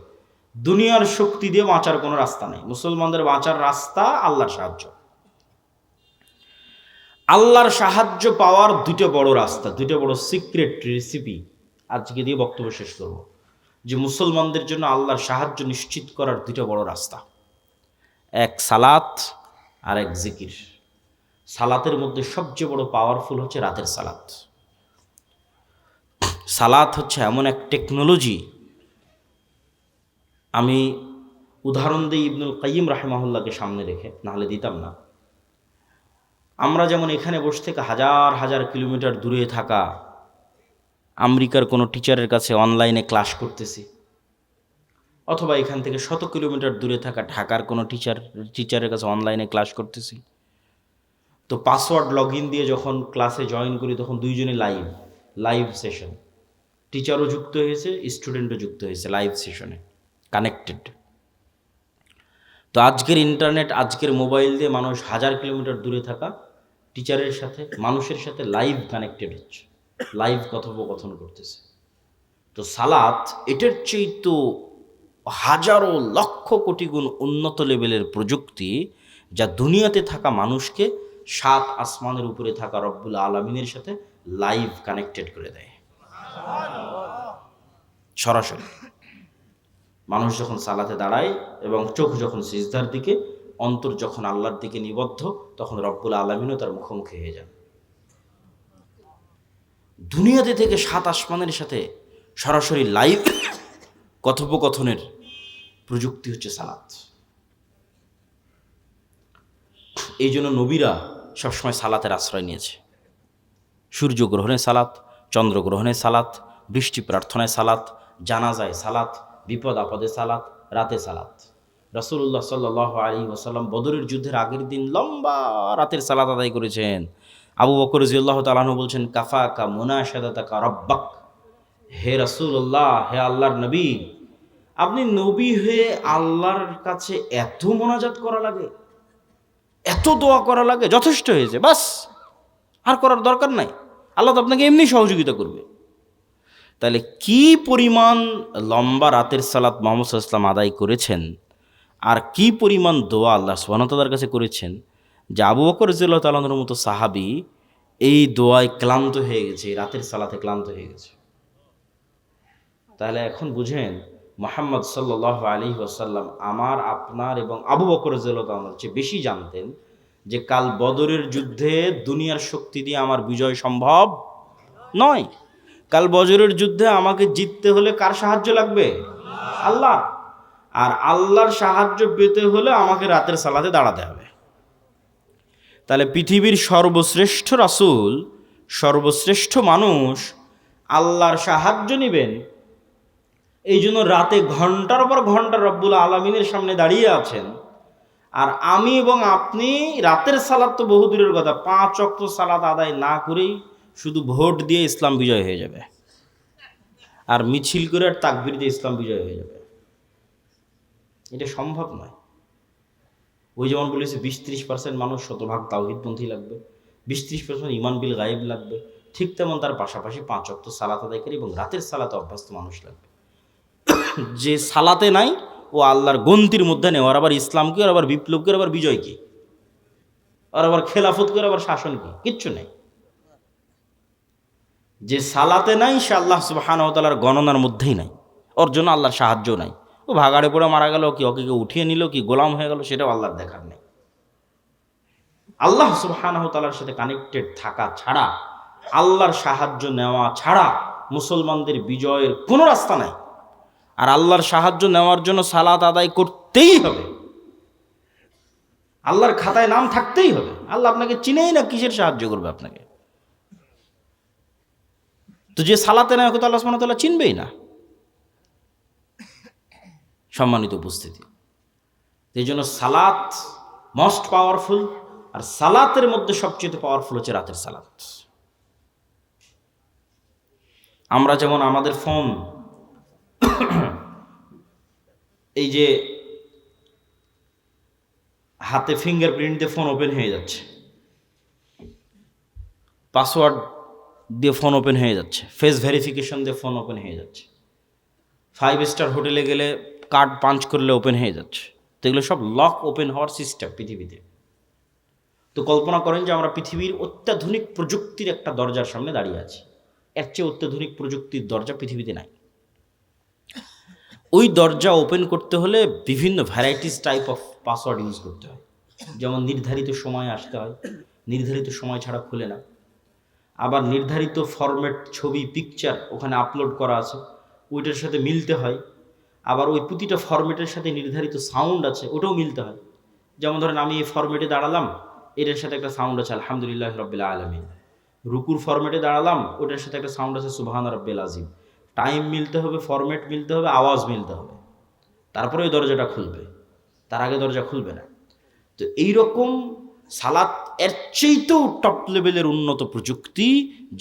দুনিয়ার শক্তি দিয়ে বাঁচার কোনো রাস্তা নেই। মুসলমানদের বাঁচার রাস্তা আল্লাহর সাহায্য। আল্লাহর সাহায্য পাওয়ার 2টো বড় রাস্তা, 2টো বড় সিক্রেট রেসিপি আজকে দিয়ে বক্তব্য শেষ করব। যে মুসলমানদের জন্য আল্লাহর সাহায্য নিশ্চিত করার 2টো বড় রাস্তা, এক সালাত আর এক জিকির। সালাতের মধ্যে সবচেয়ে বড় পাওয়ারফুল হচ্ছে রাতের সালাত। সালাত হচ্ছে এমন এক টেকনোলজি। আমি উদাহরণ দিই ইবনুল কাইয়িম রাহিমাহুল্লাহকে সামনে রেখে, নাহলে দিতাম না। আমরা যেমন এখানে বসে থেকে হাজার হাজার কিলোমিটার দূরে থাকা আমেরিকার কোনো টিচারের কাছে অনলাইনে ক্লাস করতেছি, অথবা এখান থেকে শত কিলোমিটার দূরে থাকা ঢাকার কোনো টিচারের কাছে অনলাইনে ক্লাস করতেছি, তো পাসওয়ার্ড লগ ইন দিয়ে যখন ক্লাসে জয়েন করি তখন দুইজনই লাইভ সেশন, টিচারও যুক্ত হয়েছে, স্টুডেন্টও যুক্ত হয়েছে লাইভ সেশনে, কানেক্টেড। তো আজকের ইন্টারনেট, আজকের মোবাইল দিয়ে মানুষ হাজার কিলোমিটার দূরে থাকা টিচারের সাথে, মানুষের সাথে লাইভ কানেক্টেড হচ্ছে, লাইভ কথোপকথন করতেছে। তো সালাত এটার চেয়ে তো হাজারো লক্ষ কোটি গুণ উন্নত লেভেলের প্রযুক্তি, যা দুনিয়াতে থাকা মানুষকে সাত আসমানের উপরে থাকা রব্বুল আলামিনের সাথে লাইভ কানেক্টেড করে দেয় সরাসরি। মানুষ যখন সালাতে দাঁড়ায় এবং চোখ যখন সিজদার দিকে, অন্তর যখন আল্লাহর দিকে নিবদ্ধ, তখন রব্বুল আলামিনও তার মুখোমুখি হয়ে যান। দুনিয়াতে থেকে সাত আসমানের সাথে সরাসরি লাইভ কথোপকথনের প্রযুক্তি হচ্ছে সালাত। এই জন্য নবীরা সবসময় সালাতের আশ্রয় নিয়েছে। সূর্যগ্রহণে সালাত, চন্দ্রগ্রহণে সালাত, বৃষ্টি প্রার্থনায় সালাত, জানাজায় সালাত, বিপদ আপদে সালাত, রাতে সালাত। রাসূলুল্লাহ সাল্লাল্লাহু আলাইহি ওয়াসাল্লাম বদরের যুদ্ধের আগের দিন লম্বা রাতের সালাত আদায় করেছেন। আবু বকর রাদিয়াল্লাহু তাআলা আনহু বলছেন, কাফাকা মুনাশাদাতাকা রাব্বাক, হে রাসূলুল্লাহ, হে আল্লাহর নবী, আপনি নবী হয়ে আল্লাহর কাছে এত মোনাজাত করা লাগে, এত দোয়া করা লাগে, যথেষ্ট হয়েছে, বাস, আর করার দরকার নাই, আল্লাহ তো আপনাকে এমনি সহযোগিতা করবে। তাহলে কি পরিমাণ লম্বা রাতের সালাত মুহাম্মদ সাল্লাল্লাহু আলাইহি ওয়াসাল্লাম আদায় করেছেন, আর কি পরিমাণ দোয়া আল্লাহ সুবহানাহু ওয়া তাআলার কাছে করেছেন, যে আবু বকর রাদিয়াল্লাহু তাআলা আনহুর মতো সাহাবী এই দোয়ায় ক্লান্ত হয়ে গেছে, এই রাতের সালাতে ক্লান্ত হয়ে গেছে। তাহলে এখন বুঝেন, মুহাম্মদ সাল্লাল্লাহু আলাইহি ওয়াসাল্লাম আমার, আপনার এবং আবু বকর রাদিয়াল্লাহু তাআলা আনহুর চেয়ে বেশি জানতেন যে কাল বদরের যুদ্ধে দুনিয়ার শক্তি দিয়ে আমার বিজয় সম্ভব নয়। কাল বদরের যুদ্ধে আমাকে জিততে হলে কার সাহায্য লাগবে? আল্লাহ। আর আল্লাহর সাহায্য পেতে হলে আমাকে রাতের সালাতে দাঁড়াতে হবে। তাহলে পৃথিবীর সর্বশ্রেষ্ঠ রাসূল, সর্বশ্রেষ্ঠ মানুষ আল্লাহর সাহায্য নেবেন, এই জন্য রাতে ঘন্টার পর ঘন্টা রব্বুল আলামিনের সামনে দাঁড়িয়ে আছেন। আর আমি এবং আপনি রাতের সালাত তো বহু দূরের কথা, 5 ওয়াক্ত সালাত আদায় না করেই শুধু ভোট দিয়ে ইসলাম বিজয় হয়ে যাবে, আর মিছিল করে আর তাকবীর দিয়ে ইসলাম বিজয় হয়ে যাবে, এটা সম্ভব নয়। ওই যেমন বলেছে 20-30% মানুষ শতভাগ তাওহীদপন্থী লাগবে, 20-30% ঈমান বিল গায়েব লাগবে, ঠিক তেমন তার পাশাপাশি 5 ওয়াক্ত সালাত আদায়কারী এবং রাতের সালাতে অভ্যস্ত মানুষ লাগবে। যে সালাতে নাই ও আল্লাহর গন্তির মধ্যে নেই, আর আবার ইসলাম কি, আর আবার বিপ্লব কি, আর আবার বিজয় কি, আর আবার খেলাফত কি, আর আবার শাসন কি, কিচ্ছু নেই। যে সালাতে নাই সে আল্লাহ সুবহানাহু ওয়া তাআলার গণনার মধ্যেই নাই, ওর জন্য আল্লাহর সাহায্য নাই। ও ভাগাড়ে পড়ে মারা গেল কি, ওকে কেউ উঠিয়ে নিল কি, গোলাম হয়ে গেল, সেটাও আল্লাহর দেখার নেই। আল্লাহ সুবহানাহু ওয়া তাআলার সাথে কানেক্টেড থাকা ছাড়া, আল্লাহর সাহায্য নেওয়া ছাড়া মুসলমানদের বিজয়ের কোনো রাস্তা নাই। আর আল্লাহর সাহায্য নেওয়ার জন্য সালাত আদায় করতেই হবে, আল্লাহর খাতায় নাম থাকতেই হবে। আল্লাহ আপনাকে চিনেই না, কিসের সাহায্য করবে আপনাকে? তো যে সালাতে নেয় ওকে তো আল্লাহ সুবহানাহু ওয়া তাআলা চিনবেই না। সম্মানিত উপস্থিতি, এই জন্য সালাত মোস্ট পাওয়ারফুল, আর সালাতের মধ্যে সবচেয়ে পাওয়ারফুল হচ্ছে রাতের সালাত। আমরা যেমন আমাদের ফোন, এই যে হাতে ফিঙ্গারপ্রিন্ট দিয়ে ফোন ওপেন হয়ে যাচ্ছে, পাসওয়ার্ড দিয়ে ফোন ওপেন হয়ে যাচ্ছে, ফেস ভেরিফিকেশন দিয়ে ফোন ওপেন হয়ে যাচ্ছে, 5 স্টার হোটেলে গেলে কার্ড পাঞ্চ করলে ওপেন হয়ে যাচ্ছে। তো এগুলো সব লক ওপেন হওয়ার সিস্টেম পৃথিবীতে। তো কল্পনা করেন যে আমরা পৃথিবীর অত্যাধুনিক প্রযুক্তির একটা দরজার সামনে দাঁড়িয়ে আছি, এর চেয়ে অত্যাধুনিক প্রযুক্তির দরজা পৃথিবীতে নাই। ওই দরজা ওপেন করতে হলে বিভিন্ন varieties type of password use করতে হয়। যেমন নির্ধারিত সময়ে আসতে হয়, নির্ধারিত সময় ছাড়া খুলে না। আবার নির্ধারিত ফরম্যাট ছবি পিকচার ওখানে আপলোড করা আছে, ওইটার সাথে মিলতে হয়। আবার ওই প্রতিটা ফরম্যাটের সাথে নির্ধারিত সাউন্ড আছে, ওটাও মিলতে হয়। যেমন ধরেন আমি এই ফরম্যাটে দাঁড়ালাম, এটার সাথে একটা সাউন্ড আছে আলহামদুলিল্লাহ রাব্বিল আলামিন। রুকুর ফরম্যাটে দাঁড়ালাম, ওটার সাথে একটা সাউন্ড আছে সুবহান রাব্বিল আযীম। টাইম মিলতে হবে, ফরম্যাট মিলতে হবে, আওয়াজ মিলতে হবে, তারপরে ওই দরজাটা খুলবে, তার আগে দরজা খুলবে না। তো এইরকম সালাত এর চেয়েতেও টপ লেভেলের উন্নত প্রযুক্তি,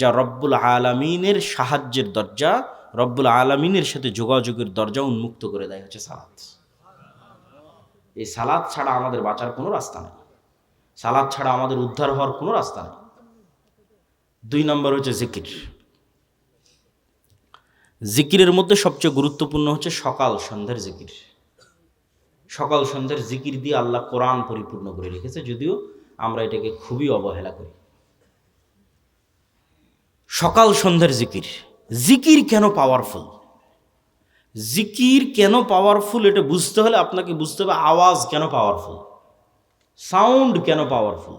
যা রব্বুল আলামিনের সাহায্যের দরজা, রব্বুল আলামিনের সাথে যোগাযোগের দরজা উন্মুক্ত করে দেয় হচ্ছে সালাত। এই সালাত ছাড়া আমাদের বাঁচার কোনো রাস্তা নেই, সালাত ছাড়া আমাদের উদ্ধার হওয়ার কোনো রাস্তা নেই। 2 নম্বর হচ্ছে জিকির। জিকিরের মধ্যে সবচেয়ে গুরুত্বপূর্ণ হচ্ছে সকাল সন্ধ্যার জিকির। সকাল সন্ধ্যার জিকির দিয়ে আল্লাহ কোরআন পরিপূর্ণ করে রেখেছে, যদিও আমরা এটাকে খুবই অবহেলা করি। সকাল সন্ধ্যার জিকির। জিকির কেন পাওয়ারফুল? জিকির কেন পাওয়ারফুল এটা বুঝতে হলে আপনাকে বুঝতে হবে আওয়াজ কেন পাওয়ারফুল, সাউন্ড কেন পাওয়ারফুল।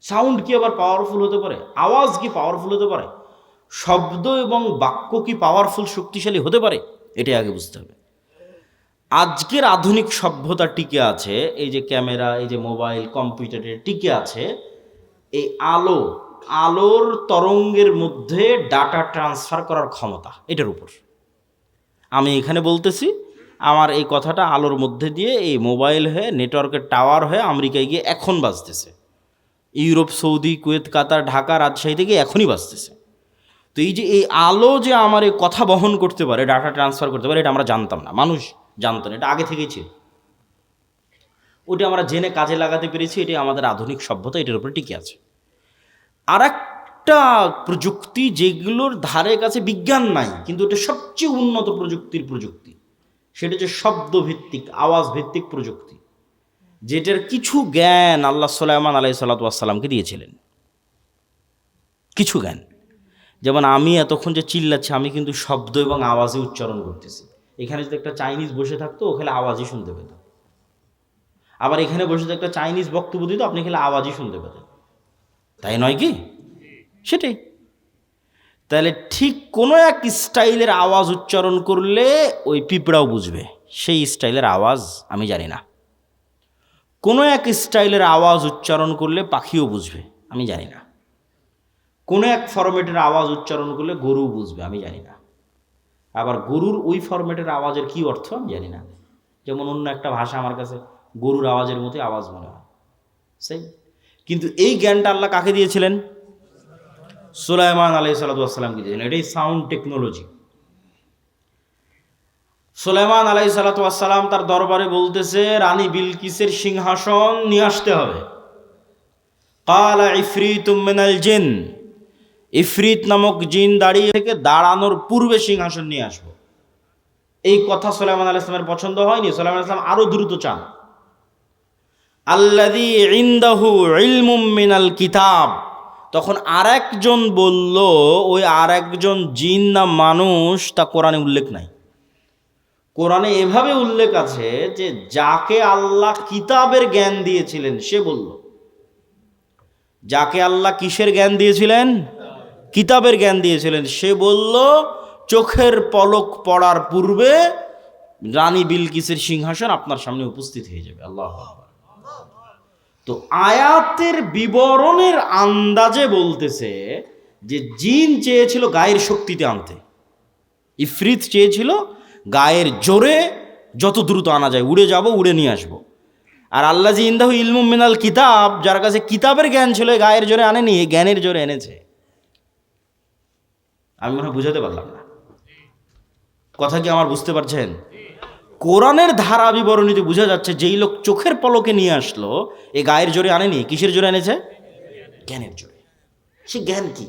সাউন্ড কি আবার পাওয়ারফুল হতে পারে? আওয়াজ কি পাওয়ারফুল হতে পারে? শব্দ এবং বাক্য কি পাওয়ারফুল, শক্তিশালী হতে পারে? এটাই আগে বুঝতে হবে। আজকের আধুনিক সভ্যতা টিকে আছে, এই যে ক্যামেরা, এই যে মোবাইল, কম্পিউটারে টিকে আছে এই আলোর তরঙ্গের মধ্যে ডাটা ট্রান্সফার করার ক্ষমতা, এটার উপর। আমি এখানে বলতেছি, আমার এই কথাটা আলোর মধ্যে দিয়ে এই মোবাইল হয়ে, নেটওয়ার্কের টাওয়ার হয়ে আমেরিকায় গিয়ে এখন বাজতেছে, ইউরোপ, সৌদি, কুয়েত, কাতার, ঢাকা, রাজশাহী থেকে এখনই বাজতেছে। তো এই যে এই আলো যে আমার এই কথা বহন করতে পারে, ডাটা ট্রান্সফার করতে পারে, এটা আমরা জানতাম না, মানুষ জানতো না, এটা আগে থেকেই ছিল। ওটা আমরা জেনে কাজে লাগাতে পেরেছি, এটাই আমাদের আধুনিক সভ্যতা, এটার উপরে টিকে আছে। আর একটা প্রযুক্তি যেগুলোর ধারে কাছে বিজ্ঞান নাই, কিন্তু এটা সবচেয়ে উন্নত প্রযুক্তি, সেটা হচ্ছে শব্দভিত্তিক, আওয়াজ ভিত্তিক প্রযুক্তি, যেটার কিছু জ্ঞান আল্লাহ সুলাইমান আলাইহিসসালাতু ওয়াসসালামকে দিয়েছিলেন। কিছু জ্ঞান, যেমন আমি এতক্ষণ যে চিল্লাচ্ছি, আমি কিন্তু শব্দ এবং আওয়াজে উচ্চারণ করতেছি। এখানে যদি একটা চাইনিজ বসে থাকতো, ও খেলে আওয়াজই শুনতে পেত। আবার এখানে বসে যদি একটা চাইনিজ বক্তব্য দিত, আপনি খেলে আওয়াজই শুনতে পেতেন, তাই নয় কি? সেটাই। তাহলে ঠিক কোনো এক স্টাইলের আওয়াজ উচ্চারণ করলে ওই পিঁপড়াও বুঝবে, সেই স্টাইলের আওয়াজ আমি জানি না। কোনো এক স্টাইলের আওয়াজ উচ্চারণ করলে পাখিও বুঝবে, আমি জানি না। কোনো এক ফরম্যাটের আওয়াজ উচ্চারণ করলে গরু বুঝবে, আমি জানি না। আবার গরুর ওই ফরম্যাটের আওয়াজের কী অর্থ আমি জানি না। যেমন অন্য একটা ভাষা আমার কাছে গরুর আওয়াজের মতোই আওয়াজ মনে হয়, সেই। কিন্তু এই জ্ঞানটা আল্লাহ কাকে দিয়েছিলেন? সুলাইমান আলাইহিসসালাতু ওয়াসসালামকে দিয়েছিলেন। এটাই সাউন্ড টেকনোলজি। সুলাইমান আলাইহিসসালাতু ওয়াসসালাম তার দরবারে বলতেছে, রানী বিলকিসের সিংহাসন নিয়ে আসতে হবে। ক্বালা ইফরিতুম মিনাল জিন, ইফরিত নামক জিন দাঁড়িয়ে থেকে দাঁড়ানোর পূর্বে সিংহাসন নিয়ে আসবো। এই কথা সুলাইমান আলাইহিস সালামের পছন্দ হয়নি। সুলাইমান আলাইহিস সালাম আরো দ্রুত চান। আল্লাযী ইনদাহু ইলমুম মিনাল কিতাব, তখন আরেকজন বলল, ওই আরেকজন জিন না মানুষ তা কোরআনে উল্লেখ নাই। কোরআনে এভাবে উল্লেখ আছে যে যাকে আল্লাহ কিতাবের জ্ঞান দিয়েছিলেন সে বলল। যাকে আল্লাহ কিসের জ্ঞান দিয়েছিলেন? কিতাবের জ্ঞান দিয়েছিলেন, সে বলল চোখের পলক পড়ার পূর্বে রানী বিলকিসের সিংহাসন আপনার সামনে উপস্থিত হয়ে যাবে। আল্লাহু আকবার। তো আয়াতের বিবরণের আন্দাজে বলতেছে যে জিন চেয়েছিল গায়ের শক্তিতে আনতে, ইফরিত চেয়েছিল গায়ের জোরে যত দ্রুত আনা যায়, উড়ে যাব, উড়ে নিয়ে আসবো। আর আল্লাযী ইনদাহু ইলমুম মিনাল কিতাব, যার কাছে কিতাবের জ্ঞান ছিল, গায়ের জোরে আনেনি, জ্ঞানের জোরে এনেছে। আমি মনে হয় বুঝাতে পারলাম না কথা, কি আমার বুঝতে পারছেন? কোরআনের ধারা বিবরণীতে বোঝা যাচ্ছে যেই লোক চোখের পলকে নিয়ে আসলো, এ গায়ের জোরে আনেনি, কিসের জোরে এনেছে? জ্ঞানের জোরে। সে জ্ঞান কি?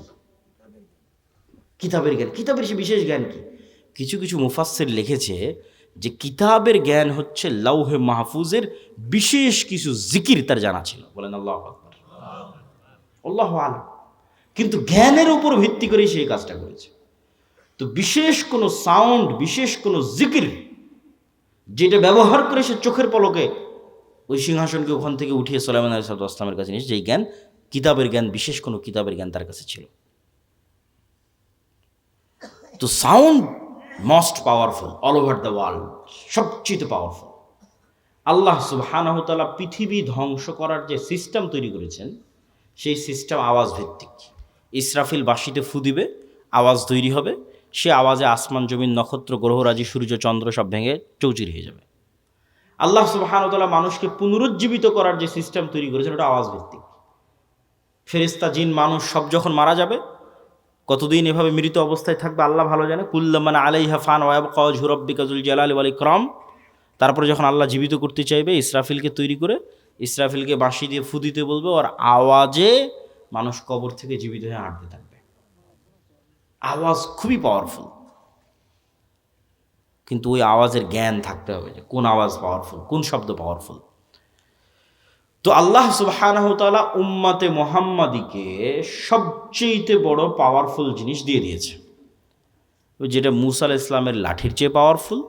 কিতাবের জ্ঞান। কিতাবের সে বিশেষ জ্ঞান কি? কিছু কিছু মুফাসসির লিখেছে যে কিতাবের জ্ঞান হচ্ছে লাউহে মাহফুজের বিশেষ কিছু জিকির তার জানা ছিল। বলেন আল্লাহু আকবার। আল্লাহু আলাম। কিন্তু জ্ঞানের উপর ভিত্তি করে সেই কাজটা করেছে। তো বিশেষ কোনো সাউন্ড, বিশেষ কোনো জিকির যেটা ব্যবহার করে সে চোখের পলকে ওই সিংহাসনকে ওখান থেকে উঠিয়ে সুলাইমান আলাইহিস সালামের কাছে নিয়েছে, যেই জ্ঞান কিতাবের জ্ঞান, বিশেষ কোনো কিতাবের জ্ঞান তার কাছে ছিল। তো sound most powerful all over the world, সবচেয়ে পাওয়ারফুল। আল্লাহ সুবহানাহু ওয়া তাআলা পৃথিবী ধ্বংস করার যে সিস্টেম তৈরি করেছেন, সেই সিস্টেম আওয়াজ ভিত্তিক। ইসরাফিল বাঁশিতে ফু দিবে, আওয়াজ তৈরি হবে, সে আওয়াজে আসমান জমিন নক্ষত্র গ্রহরাজি সূর্য চন্দ্র সব ভেঙে চৌচির হয়ে যাবে। আল্লাহ সুবহানাহু ওয়া তাআলা মানুষকে পুনরুজ্জীবিত করার যে সিস্টেম তৈরি করেছেন, ওটা আওয়াজ ভিত্তিক। ফেরেশতা জিন মানুষ সব যখন মারা যাবে, কতদিন এভাবে মৃত অবস্থায় থাকবে আল্লাহ ভালো জানে। কুল্লামান আলাইহা ফান ওয়া ইয়াবকা ওয়াজহু রাব্বিকা যুল জালালি ওয়াল ইকরাম। তারপরে যখন আল্লাহ জীবিত করতে চাইবে, ইসরাফিলকে তৈরি করে ইসরাফিলকে বাঁশি দিয়ে ফু দিতে বলবে, আর আওয়াজে মানুষ কবর থেকে জীবিত হয়ে হাঁটতে থাকবে। আওয়াজ খুবই পাওয়ারফুল, কিন্তু ওই আওয়াজের জ্ঞান থাকতে হবে যে কোন আওয়াজ পাওয়ারফুল, কোন শব্দ পাওয়ারফুল। তো আল্লাহ সুবহানাহু ওয়া তাআলা উম্মতে মুহাম্মাদিকে সবচেয়ে বড় পাওয়ারফুল জিনিস দিয়ে দিয়েছে, যেটা মূসা আলাইহিস সালামের লাঠির চেয়ে পাওয়ারফুল,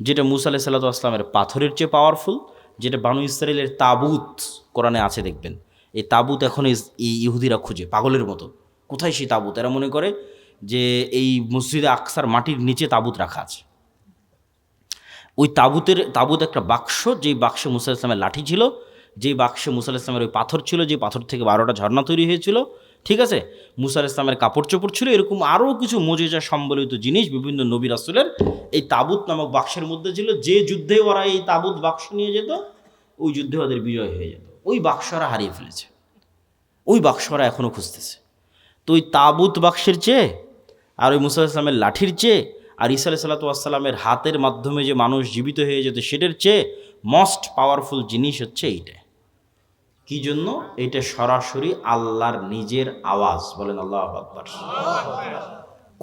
যেটা মূসা আলাইহিস সালামের পাথরের চেয়ে পাওয়ারফুল, যেটা বানু ইসরাইলের তাবুত কোরআনে আছে দেখবেন। এই তাবুত এখন এই ইহুদিরা খুঁজে পাগলের মতো, কোথায় সেই তাবুত? এরা মনে করে যে এই মসজিদে আকসার মাটির নিচে তাবুত রাখা আছে। ওই তাবুত একটা বাক্স, যেই বাক্সে মূসা আলাইহিস সালামের লাঠি ছিল, যেই বাক্সে মূসা আলাইহিস সালামের ওই পাথর ছিল, যে পাথর থেকে 12টা ঝর্ণা তৈরি হয়েছিল, ঠিক আছে, মূসা আলাইহিস সালামের কাপড় চোপড় ছিল, এরকম আরও কিছু মুজিজা সম্বলিত জিনিস বিভিন্ন নবী রাসূলের এই তাবুত নামক বাক্সের মধ্যে ছিল। যে যুদ্ধে ওরা এই তাবুত বাক্স নিয়ে যেত, ওই যুদ্ধে ওদের বিজয় হয়ে যেত। ওই বাক্স ওরা হারিয়ে ফেলেছে, ওই বাক্স ওরা এখনও খুঁজতেছে। তো ওই তাবুত বাক্সের চেয়ে, আর ওই মূসা আলাইহিস সালামের লাঠির চেয়ে, আর ঈসা আলাইহিস সালামের হাতের মাধ্যমে যে মানুষ জীবিত হয়ে যেত, সেটার চেয়ে মোস্ট পাওয়ারফুল জিনিস হচ্ছে এইটা। কি জন্য? এটা সরাসরি আল্লাহর নিজের আওয়াজ। বলেন আল্লাহু আকবার।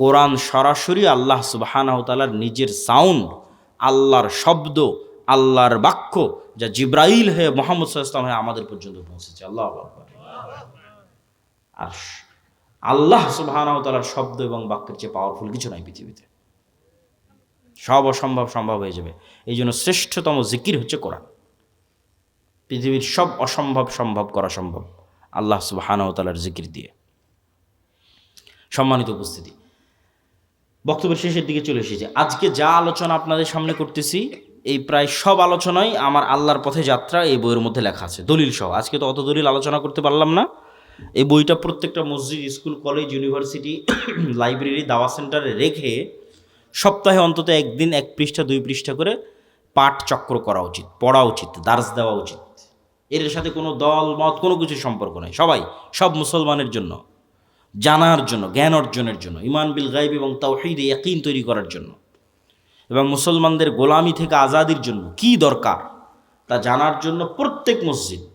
কোরআন সরাসরি আল্লাহ সুবহানাহু ওয়া তাআলার নিজের সাউন্ড, আল্লাহর শব্দ, আল্লাহর বাক্য, যা জিব্রাইল হয়ে মুহাম্মদ সাল্লাল্লাহু আলাইহি ওয়াসাল্লাম হয়ে আমাদের পর্যন্ত পৌঁছেছে। আল্লাহু আকবার। আর আল্লাহ সুবহানাহু ওয়া তাআলার শব্দ এবং বাক্যের চেয়ে পাওয়ারফুল কিছু নাই পৃথিবীতে। সব অসম্ভব সম্ভব হয়ে যাবে। এই জন্য শ্রেষ্ঠতম জিকির হচ্ছে কোরআন। পৃথিবীর সব অসম্ভব সম্ভব করা সম্ভব আল্লাহ সুবহানাহু ওয়া তাআলার জিকির দিয়ে। সম্মানিত উপস্থিতি, বক্তব্যের শেষের দিকে চলে এসেছে। আজকে যা আলোচনা আপনাদের সামনে করতেছি, এই প্রায় সব আলোচনাই আমার আল্লাহর পথে যাত্রা এই বইয়ের মধ্যে লেখা আছে, দলিল সহ। আজকে তো অত দলিল আলোচনা করতে পারলাম না। এই বইটা প্রত্যেকটা মসজিদ, স্কুল, কলেজ, ইউনিভার্সিটি, লাইব্রেরি, দাওয়া সেন্টারে রেখে সপ্তাহে অন্তত একদিন 1 পৃষ্ঠা 2 পৃষ্ঠা করে পাঠ চক্র করা উচিত, পড়া উচিত, দার্স দেওয়া উচিত। এর সাথে কোনো দল মত কোনো কিছু সম্পর্ক নেই। সব মুসলমানের জন্য, জানার জন্য, জ্ঞান অর্জনের জন্য, ঈমান বিল গায়ব এবং তাওহীদে ইয়াকিন তৈরি করার জন্য, এবং মুসলমানদের গোলামি থেকে আজাদির জন্য কি দরকার তা জানার জন্য প্রত্যেক মসজিদ,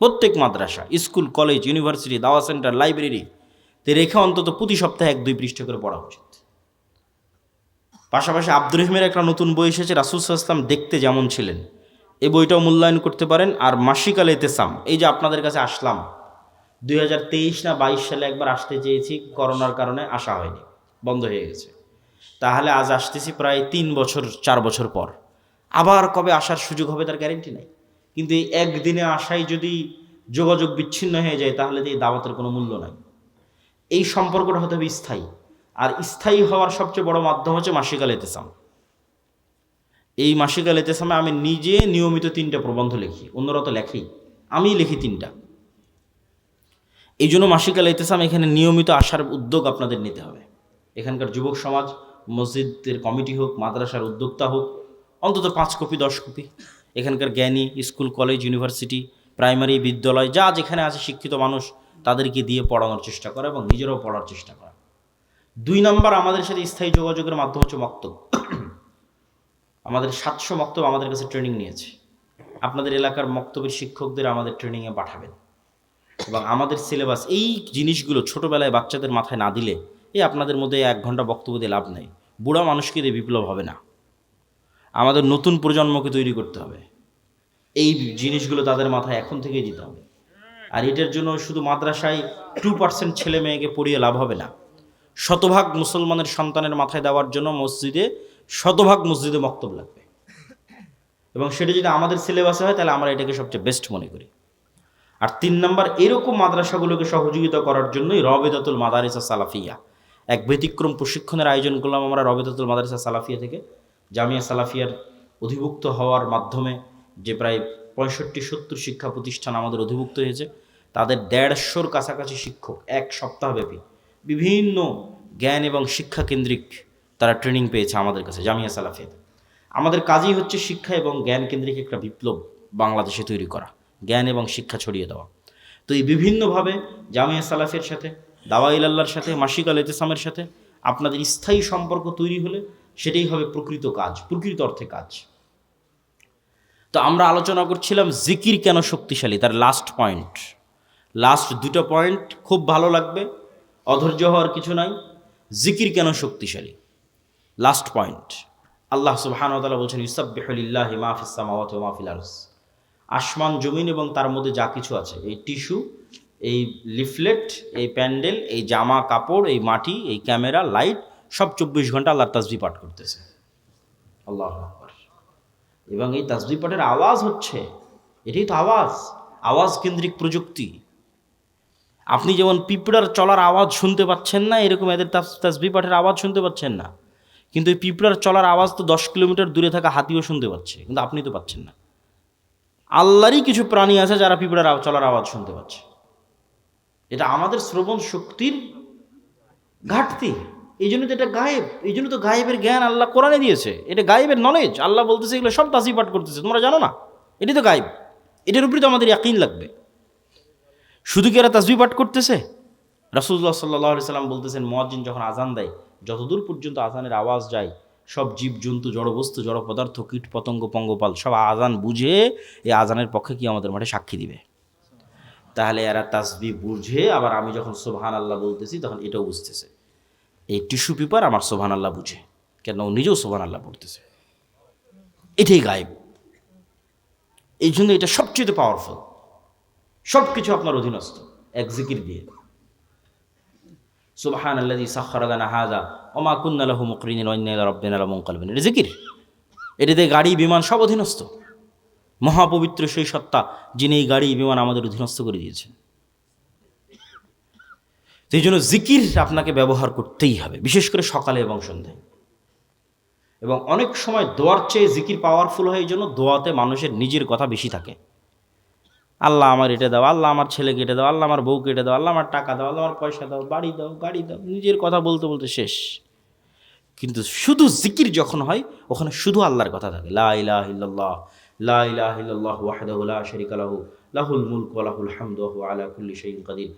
প্রত্যেক মাদ্রাসা, স্কুল, কলেজ, ইউনিভার্সিটি, দাওয়া সেন্টার, লাইব্রেরি তে রেখে অন্তত প্রতি সপ্তাহে 1-2 পৃষ্ঠা করে পড়া উচিত। পাশাপাশি আব্দুর রহিমের একটা নতুন বই এসেছে, রাসূল সাল্লাল্লাহু আলাইহি ওয়াসাল্লাম দেখতে যেমন ছিলেন, এই বইটাও মূল্যায়ন করতে পারেন। আর মাসিক আল ইতিসাম, এই যে আপনাদের কাছে আসলাম, 2023 না 22 সালে একবার আসতে চেয়েছি, করোনার কারণে আসা হয়নি, বন্ধ হয়ে গেছে। তাহলে আজ আসতেছি প্রায় 3 বছর 4 বছর পর। আবার কবে আসার সুযোগ হবে তার গ্যারেন্টি নেই। কিন্তু এই একদিনে আসাই যদি যোগাযোগ বিচ্ছিন্ন হয়ে যায়, তাহলে এই দাওয়াতের কোনো মূল্য নাই। এই সম্পর্কটা হতে হবে স্থায়ী, আর স্থায়ী হওয়ার সবচেয়ে বড় মাধ্যম হচ্ছে মাসিক আল ইতিসাম। এই মাসিক আল ইতিসামে আমি নিজে নিয়মিত 3টা প্রবন্ধ লিখি, অন্যরা তো লেখেই, আমি লিখি 3টা। এই জন্য মাসিক আল ইতিসাম এখানে নিয়মিত আসার উদ্যোগ আপনাদের নিতে হবে। এখানকার যুবক সমাজ, মসজিদের কমিটি হোক, মাদ্রাসার উদ্যোক্তা হোক, অন্তত 5 কপি 10 কপি এখানকার জ্ঞানী, স্কুল, কলেজ, ইউনিভার্সিটি, প্রাইমারি, বিদ্যালয়, যা যেখানে আছে শিক্ষিত মানুষ, তাদেরকে দিয়ে পড়ানোর চেষ্টা করা এবং নিজেরাও পড়ার চেষ্টা করা। 2 নম্বর, আমাদের সাথে স্থায়ী যোগাযোগের মাধ্যম হচ্ছে মক্তব। আমাদের 700 মক্তব আমাদের কাছে ট্রেনিং নিয়েছে। আপনাদের এলাকার মক্তবের শিক্ষকদের আমাদের ট্রেনিংয়ে পাঠাবেন, এবং আমাদের সিলেবাস এই জিনিসগুলো ছোটোবেলায় বাচ্চাদের মাথায় না দিলে, আপনাদের মধ্যে 1 ঘন্টা বক্তব্য দিয়ে লাভ নেই। বুড়া মানুষকে দিয়ে বিপ্লব হবে না। আমাদের নতুন প্রজন্মকে তৈরি করতে হবে, এই জিনিসগুলো তাদের মাথায় এখন থেকেই দিতে হবে। আর এটার জন্য শুধু মাদ্রাসায় 2% ছেলে মেয়েকে পড়িয়ে লাভ হবে না। শতভাগ মুসলমানের সন্তানের মাথায় দেওয়ার জন্য শতভাগ মসজিদে মক্তব লাগবে, এবং সেটা যদি আমাদের সিলেবাসে হয়, তাহলে আমরা এটাকে সবচেয়ে বেস্ট মনে করি। আর 3 নাম্বার, এরকম মাদ্রাসাগুলোকে সহযোগিতা করার জন্যই রবেদাতুল মাদারিসা সালাফিয়া, এক ব্যতিক্রম প্রশিক্ষণের আয়োজন করলাম আমরা রবেদাতুল মাদারিসা সালাফিয়া থেকে। জামিয়া সালাফিয়ার অধিভুক্ত হওয়ার মাধ্যমে যে প্রায় 65-70 শিক্ষা প্রতিষ্ঠান আমাদের অধিভুক্ত হয়েছে, তাদের 150-র কাছাকাছি শিক্ষক এক সপ্তাহব্যাপী বিভিন্ন জ্ঞান এবং শিক্ষা কেন্দ্রিক তারা ট্রেনিং পেয়েছে আমাদের কাছে জামিয়া সালাফিয়াতে। আমাদের কাজই হচ্ছে শিক্ষা এবং জ্ঞান কেন্দ্রিক একটা বিপ্লব বাংলাদেশে তৈরি করা, জ্ঞান এবং শিক্ষা ছড়িয়ে দেওয়া। তো এই বিভিন্নভাবে জামিয়া সালাফিয়ার সাথে, দাওয়াইল আল্লাহর সাথে, মাসিক আল ইতিসামের সাথে আপনাদের স্থায়ী সম্পর্ক তৈরি হলে সেটাই হবে প্রকৃত কাজ, প্রকৃত অর্থে কাজ। তো আমরা আলোচনা করছিলাম জিকির কেন শক্তিশালী, তার লাস্ট পয়েন্ট, লাস্ট 2টা পয়েন্ট খুব ভালো লাগবে, অধৈর্য হওয়ার কিছু নাই। জিকির কেন শক্তিশালী, লাস্ট পয়েন্ট। আল্লাহ সুবহানাহু ওয়া তাআলা বলছেন ইউসাব্বিহু লিল্লাহি মা ফিস সামাওয়াতি ওয়া মা ফিল আরদ। আসমান জমিন এবং তার মধ্যে যা কিছু আছে, এই টিস্যু, এই লিফলেট, এই প্যান্ডেল, এই জামা কাপড়, এই মাটি, এই ক্যামেরা, লাইট, সব 24 ঘন্টা আল্লাহর তাসবিহ পাঠ করতেছে। আল্লাহু আকবার। এবং এই তাসবিহ পাঠের আওয়াজ হচ্ছে, এটাই তো আওয়াজ, আওয়াজ কেন্দ্রিক প্রযুক্তি। আপনি যেমন পিঁপড়ার চলার আওয়াজ শুনতে পাচ্ছেন না, এরকম এদের তাসবিহ পাঠের আওয়াজ শুনতে পাচ্ছেন না। কিন্তু এই পিঁপড়ার চলার আওয়াজ তো 10 কিলোমিটার দূরে থাকা হাতিও শুনতে পাচ্ছে, কিন্তু আপনি তো পাচ্ছেন না। আল্লাহরই কিছু প্রাণী আছে যারা পিঁপড়ার চলার আওয়াজ শুনতে পাচ্ছে। এটা আমাদের শ্রবণ শক্তির ঘাটতি, এই জন্য তো এটা গায়েব। এই জন্য তো গায়েবের জ্ঞান আল্লাহ কোরআনে দিয়েছে, এটা গায়েবের নলেজ। আল্লাহ বলতেছে এগুলো সব তাসবিহ পাঠ করতেছে, তোমরা জানো না, এটি তো গায়েব। এটার উপরে তো আমাদের ইয়াকিন লাগবে। শুধু কি এরা তাসবিহ পাঠ করতেছে? রাসূলুল্লাহ সাল্লাল্লাহু আলাইহি সাল্লাম বলতেছেন, মুয়াজ্জিন যখন আজান দেয়, যতদূর পর্যন্ত আজানের আওয়াজ যায়, সব জীবজন্তু, জড়বস্তু, জড় পদার্থ, কীট পতঙ্গ, পঙ্গপাল সব আজান বুঝে এই আজানের পক্ষে কি আমাদের মাঠে সাক্ষী দিবে। তাহলে এরা তাসবিহ বুঝে, আবার আমি যখন সুবহানাল্লাহ বলতেছি তখন এটাও বুঝতেছে। এই টিস্যু পেপার আমার সুবহানাল্লাহ বুঝে, কেন ও নিজেও সুবহানাল্লাহ পড়তেছে। এটাই গায়েব। এই জন্য এটা সবচেয়ে পাওয়ারফুল। সব কিছু আপনার অধীনস্থ এক জিকির দিয়ে। সুবহানাল্লাযী সাখখারা লানা হাযা ওয়া মা কুন্না লাহু মুকরিনিন ওয়া ইন্না ইলা রাব্বিনা লামুনকালিবুন। এটা জিকির। এটাতে গাড়ি বিমান সব অধীনস্থ। মহাপবিত্র সেই সত্তা যিনি এই গাড়ি বিমান আমাদের অধীনস্থ করে দিয়েছেন। এই জন্য জিকির আপনাকে ব্যবহার করতেই হবে, বিশেষ করে সকালে এবং সন্ধ্যায়। এবং অনেক সময় দোয়ার চেয়ে জিকির পাওয়ারফুল হয়, এই জন্য দোয়াতে মানুষের নিজের কথা বেশি থাকে। আল্লাহ আমার এটা দাও, আল্লাহ আমার ছেলেকে এটা দাও, আল্লাহ আমার বউকে এটা দাও, আল্লাহ আমার টাকা দাও, আল্লাহ আমার পয়সা দাও, বাড়ি দাও, গাড়ি দাও, নিজের কথা বলতে বলতে শেষ। কিন্তু শুধু জিকির যখন হয়, ওখানে শুধু আল্লাহর কথা থাকে। লা ইলাহা ইল্লাল্লাহ, লা ইলাহা ইল্লাল্লাহু ওয়াহদাহু লা শারীকা লাহু, লাহুল মুলকু ওয়া লাহুল হামদু ওয়া হুয়া আলা কুল্লি শাইইন কাদির,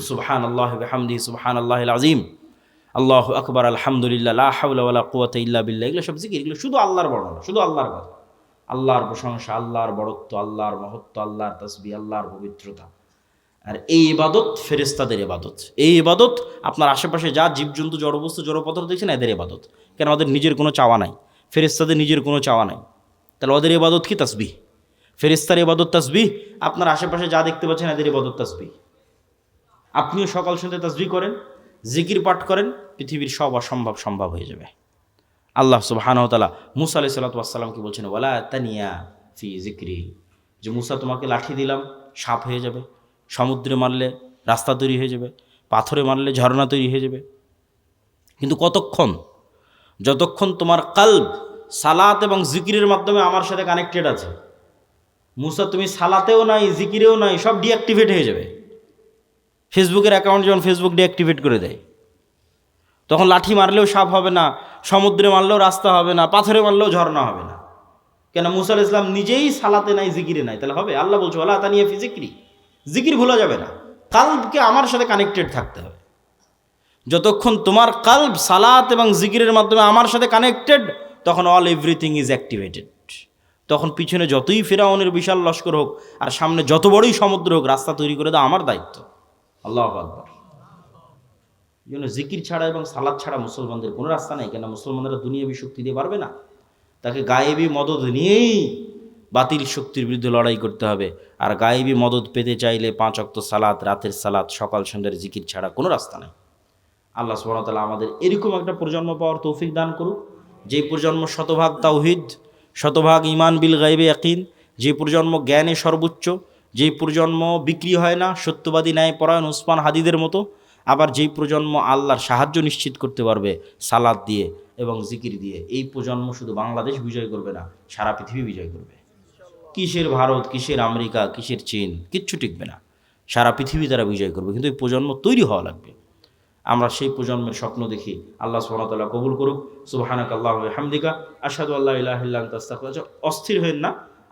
সুবহানাল্লাহি ওয়া বিহামদিহি সুবহানাল্লাহিল আযীম, আল্লাহু আকবার, আলহামদুলিল্লাহ, লা হাওলা ওয়া লা কুওয়াতা ইল্লা বিল্লাহ। এগুলো সব জিকির, এগুলো শুধু আল্লাহর বর্ণনা, শুধু আল্লাহর কথা, আল্লাহর প্রশংসা, আল্লাহর বড়ত্ব, আল্লাহর মহত্ব, আল্লাহর তাসবিহ, আল্লাহর পবিত্রতা। আর এই ইবাদত ফেরেশতাদের ইবাদত। এই ইবাদত আপনার আশেপাশে যা জীবজন্তু, জড়বস্তু, জড়পদার্থ দেখছেন, এদের ইবাদত। কেন? ওদের নিজের কোনো চাওয়া নাই, ফেরেশতাদের নিজের কোনো চাওয়া নাই। তাহলে ওদের ইবাদত কি? তাসবিহ। ফেরেশতার ইবাদত তাসবিহ, আপনার আশেপাশে যা দেখতে পাচ্ছেন এদের ইবাদত তাসবিহ। আপনিও সকাল সন্ধ্যা তাসবিহ করেন, জিকির পাঠ করেন, পৃথিবীর সব অসম্ভব সম্ভব হয়ে যাবে। আল্লাহ সুবহানাহু ওয়া তাআলা মূসা আলাইহিস সালাতু ওয়াস সালামকে বলছেন ওয়ালা তানিয়া ফি যিকরি, যে মূসা তোমাকে লাঠি দিলাম সাপ হয়ে যাবে, সমুদ্রে মারলে রাস্তা তৈরি হয়ে যাবে, পাথরে মারলে ঝর্ণা তৈরি হয়ে যাবে। কিন্তু কতক্ষণ? যতক্ষণ তোমার কলব সালাত এবং জিকিরের মাধ্যমে আমার সাথে কানেক্টেড আছে। মূসা তুমি সালাতেও নাই, জিকিরেও নাই, সব ডিঅ্যাক্টিভেট হয়ে যাবে। ফেসবুকের অ্যাকাউন্ট যখন ফেসবুক ডিঅ্যাক্টিভেট করে দেয়, তখন লাঠি মারলেও সাপ হবে না, সমুদ্রে মারলেও রাস্তা হবে না, পাথরে মারলেও ঝর্ণা হবে না। কেন? মূসা আলাইহিস সালাম নিজেই সালাতে নাই, জিকিরে নাই, তাহলে হবে? আল্লাহ বলছে ওয়ালা তানিয়া ফি যিকরি, জিকির ভুলা যাবে না, কালবকে আমার সাথে কানেক্টেড থাকতে হবে। যতক্ষণ তোমার কালব সালাত এবং জিকিরের মাধ্যমে আমার সাথে কানেক্টেড, তখন অল এভরিথিং ইজ অ্যাক্টিভেটেড। তখন পিছনে যতই ফিরআউনের বিশাল লস্কর হোক আর সামনে যত বড়ই সমুদ্র হোক, রাস্তা তৈরি করে দেওয়া আমার দায়িত্ব। আল্লাহু আকবার। এই জন্য জিকির ছাড়া এবং সালাত ছাড়া মুসলমানদের কোনো রাস্তা নেই। কেন? মুসলমানরা দুনিয়াবী শক্তি দিয়ে পারবে না, তাকে গায়েবী মদদ নিয়েই বাতিল শক্তির বিরুদ্ধে লড়াই করতে হবে। আর গায়েবী মদদ পেতে চাইলে 5 ওয়াক্ত সালাত, রাতের সালাত, সকাল সন্ধ্যার জিকির ছাড়া কোনো রাস্তা নেই। আল্লাহ সুবহানাহু ওয়া তাআলা আমাদের এরকম একটা প্রজন্ম পাওয়ার তৌফিক দান করুক, যে প্রজন্ম শতভাগ তাওহীদ, শতভাগ ঈমান বিল গায়বে ইয়াকিন, যে প্রজন্ম জ্ঞানে সর্বোচ্চ, যেই প্রজন্ম বিক্রি হয় না, সত্যবাদী ন্যায়পরায়ণ ওসমান হাদিদের মতো, আবার যেই প্রজন্ম আল্লাহর সাহায্য নিশ্চিত করতে পারবে সালাত দিয়ে এবং জিকির দিয়ে, এই প্রজন্ম শুধু বাংলাদেশ বিজয় করবে না, সারা পৃথিবী বিজয় করবে। কিসের ভারত, কিসের আমেরিকা, কিসের চীন, কিচ্ছু টিকবে না, সারা পৃথিবী তারা বিজয় করবে। কিন্তু এই প্রজন্ম তৈরি হওয়া লাগবে। আমরা সেই প্রজন্মের স্বপ্ন দেখি। আল্লাহ সুবহানাহু ওয়া তাআলা কবুল করুক। সুবহানাকাল্লাহু ওয়া বিহামদিকা আশহাদু আল্লা ইলাহা ইল্লা আনতা আস্তাগফিরুকা। অস্থির হবেন না,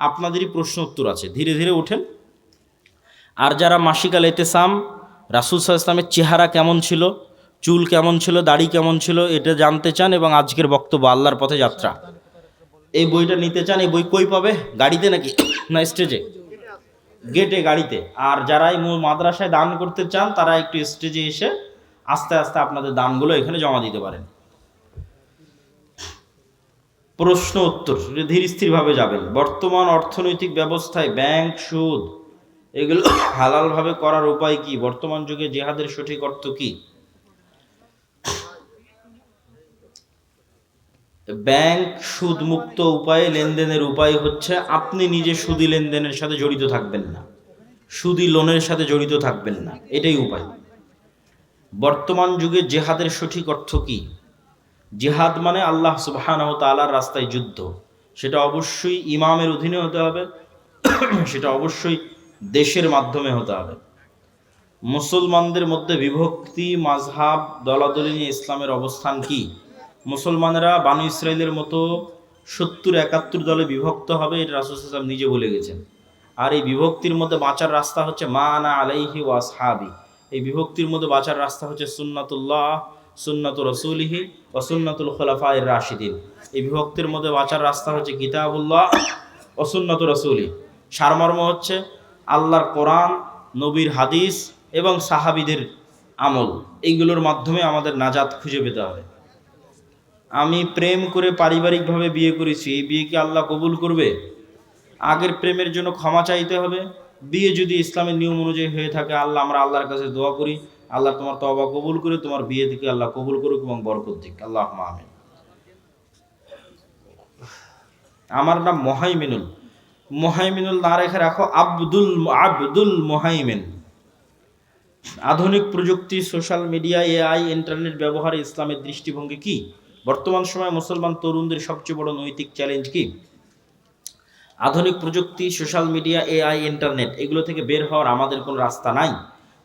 আপনাদেরই প্রশ্ন উত্তর আছে, ধীরে ধীরে ওঠেন। আর যারা মাসিক আল ইতিসাম, রাসূল সাল্লাল্লাহু আলাইহি ওয়াসাল্লামের চেহারা কেমন ছিল, চুল কেমন ছিল, দাড়ি কেমন ছিল, এটা জানতে চান এবং আজকের বক্তব্য আল্লাহর পথে যাত্রা, এই বইটা নিতে চান, এই বই কই পাবে? গাড়িতে নাকি না স্টেজে? গেটে, গাড়িতে। আর যারা এই মাদ্রাসায় দান করতে চান তারা একটু স্টেজে এসে আস্তে আস্তে আপনাদের দানগুলো এখানে জমা দিতে পারেন। প্রশ্ন উত্তর ধীর স্থিরভাবে যাবেন। বর্তমান অর্থনৈতিক ব্যবস্থায় ব্যাংক, সুদ এগুলো হালালভাবে করার উপায় কি? বর্তমান যুগে জিহাদের সঠিক অর্থ কি? ব্যাংক সুদ মুক্ত উপায়ে লেনদেনের উপায় হচ্ছে আপনি নিজে সুদি লেনদেনের সাথে জড়িত থাকবেন না, সুদি লোনের সাথে জড়িত থাকবেন না, এটাই উপায়। বর্তমান যুগে জিহাদের সঠিক অর্থ কি? জিহাদ মানে আল্লাহ সুবহানাহু ওয়া তাআলার রাস্তায় যুদ্ধ। সেটা অবশ্যই ইমামের অধীনে হতে হবে, সেটা অবশ্যই দেশের মাধ্যমে হতে হবে। মুসলমানদের মধ্যে বিভক্তি, মাযহাব, দলাদলি নিয়ে ইসলামের অবস্থান কি? মুসলমানেরা বানু ইসরাইলের মতো ৭০-৭১ দলে বিভক্ত হবে, এটা রাসূল সাল্লাল্লাহু আলাইহি ওয়াসাল্লাম নিজে বলে গেছেন। আর এই বিভক্তির মধ্যে বাঁচার রাস্তা হচ্ছে মা আনা আলাইহি ওয়া আসহাবি। এই বিভক্তির মধ্যে বাঁচার রাস্তা হচ্ছে সুন্নাতুল্লাহ, সুন্নাতু রাসূলিহি ওয়া সুন্নাতুল খুলাফায়ে রাশিদিন। এই বিভক্তির মধ্যে বাঁচার রাস্তা হচ্ছে কিতাবুল্লাহ ওয়া সুন্নাতু রাসূলি। সারমর্ম হচ্ছে আল্লাহর কোরআন, নবীর হাদিস এবং সাহাবীদের আমল, এইগুলোর মাধ্যমে আমাদের নাজাত খুঁজে পেতে হবে। আমি প্রেম করে পারিবারিকভাবে বিয়ে করেছি, এই বিয়ে কি আল্লাহ কবুল করবে? আগের প্রেমের জন্য ক্ষমা চাইতে হবে। বিয়ে যদি ইসলামের নিয়ম অনুযায়ী হয়ে থাকে, আমরা আল্লাহর কাছে দোয়া করি, আল্লাহ তোমার তওবা কবুল করে, তোমার বিয়ে থেকে আল্লাহ কবুল করুক এবং বরকত দিক, আল্লাহুম্মা আমিন। আমার নাম মোহাইমিনুল, মোহাইমিনুল না রেখে রাখো আব্দুল মোহাইমিন। আধুনিক প্রযুক্তি, সোশ্যাল মিডিয়া, এআই, ইন্টারনেট ব্যবহারে ইসলামের দৃষ্টিভঙ্গি কি? বর্তমান সময়ে মুসলমান তরুণদের সবচেয়ে বড় নৈতিক চ্যালেঞ্জ কি? আধুনিক প্রযুক্তি, সোশ্যাল মিডিয়া, এআই, ইন্টারনেট এগুলো থেকে বের হওয়ার আমাদের কোনো রাস্তা নাই,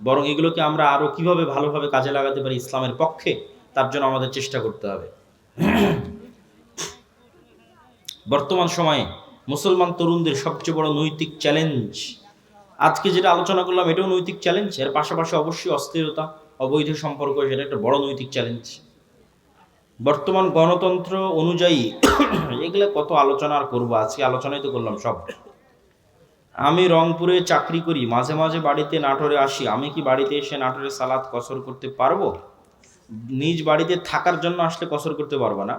বরং এগুলোকে আমরা আরও কীভাবে ভালোভাবে কাজে লাগাতে পারি ইসলামের পক্ষে, তার জন্য আমাদের চেষ্টা করতে হবে। বর্তমান সময়ে মুসলমান তরুণদের সবচেয়ে বড় নৈতিক চ্যালেঞ্জ, আজকে যেটা আলোচনা করলাম এটাও নৈতিক চ্যালেঞ্জ, এর পাশাপাশি অবশ্যই অস্থিরতা, অবৈধ সম্পর্ক, সেটা একটা বড় নৈতিক চ্যালেঞ্জ। বর্তমান গণতন্ত্র অনুযায়ী এগুলো কত আলোচনা আর করবো, আজকে আলোচনাই তো করলাম সব। আমি রংপুরে চাকরি করি, মাঝে মাঝে বাড়িতে নাটোরে আসি, আমি কি বাড়িতে এসে নাটোরে সালাত কসর করতে পারবো? নিজ বাড়িতে থাকার জন্য আসলে কসর করতে পারবো না,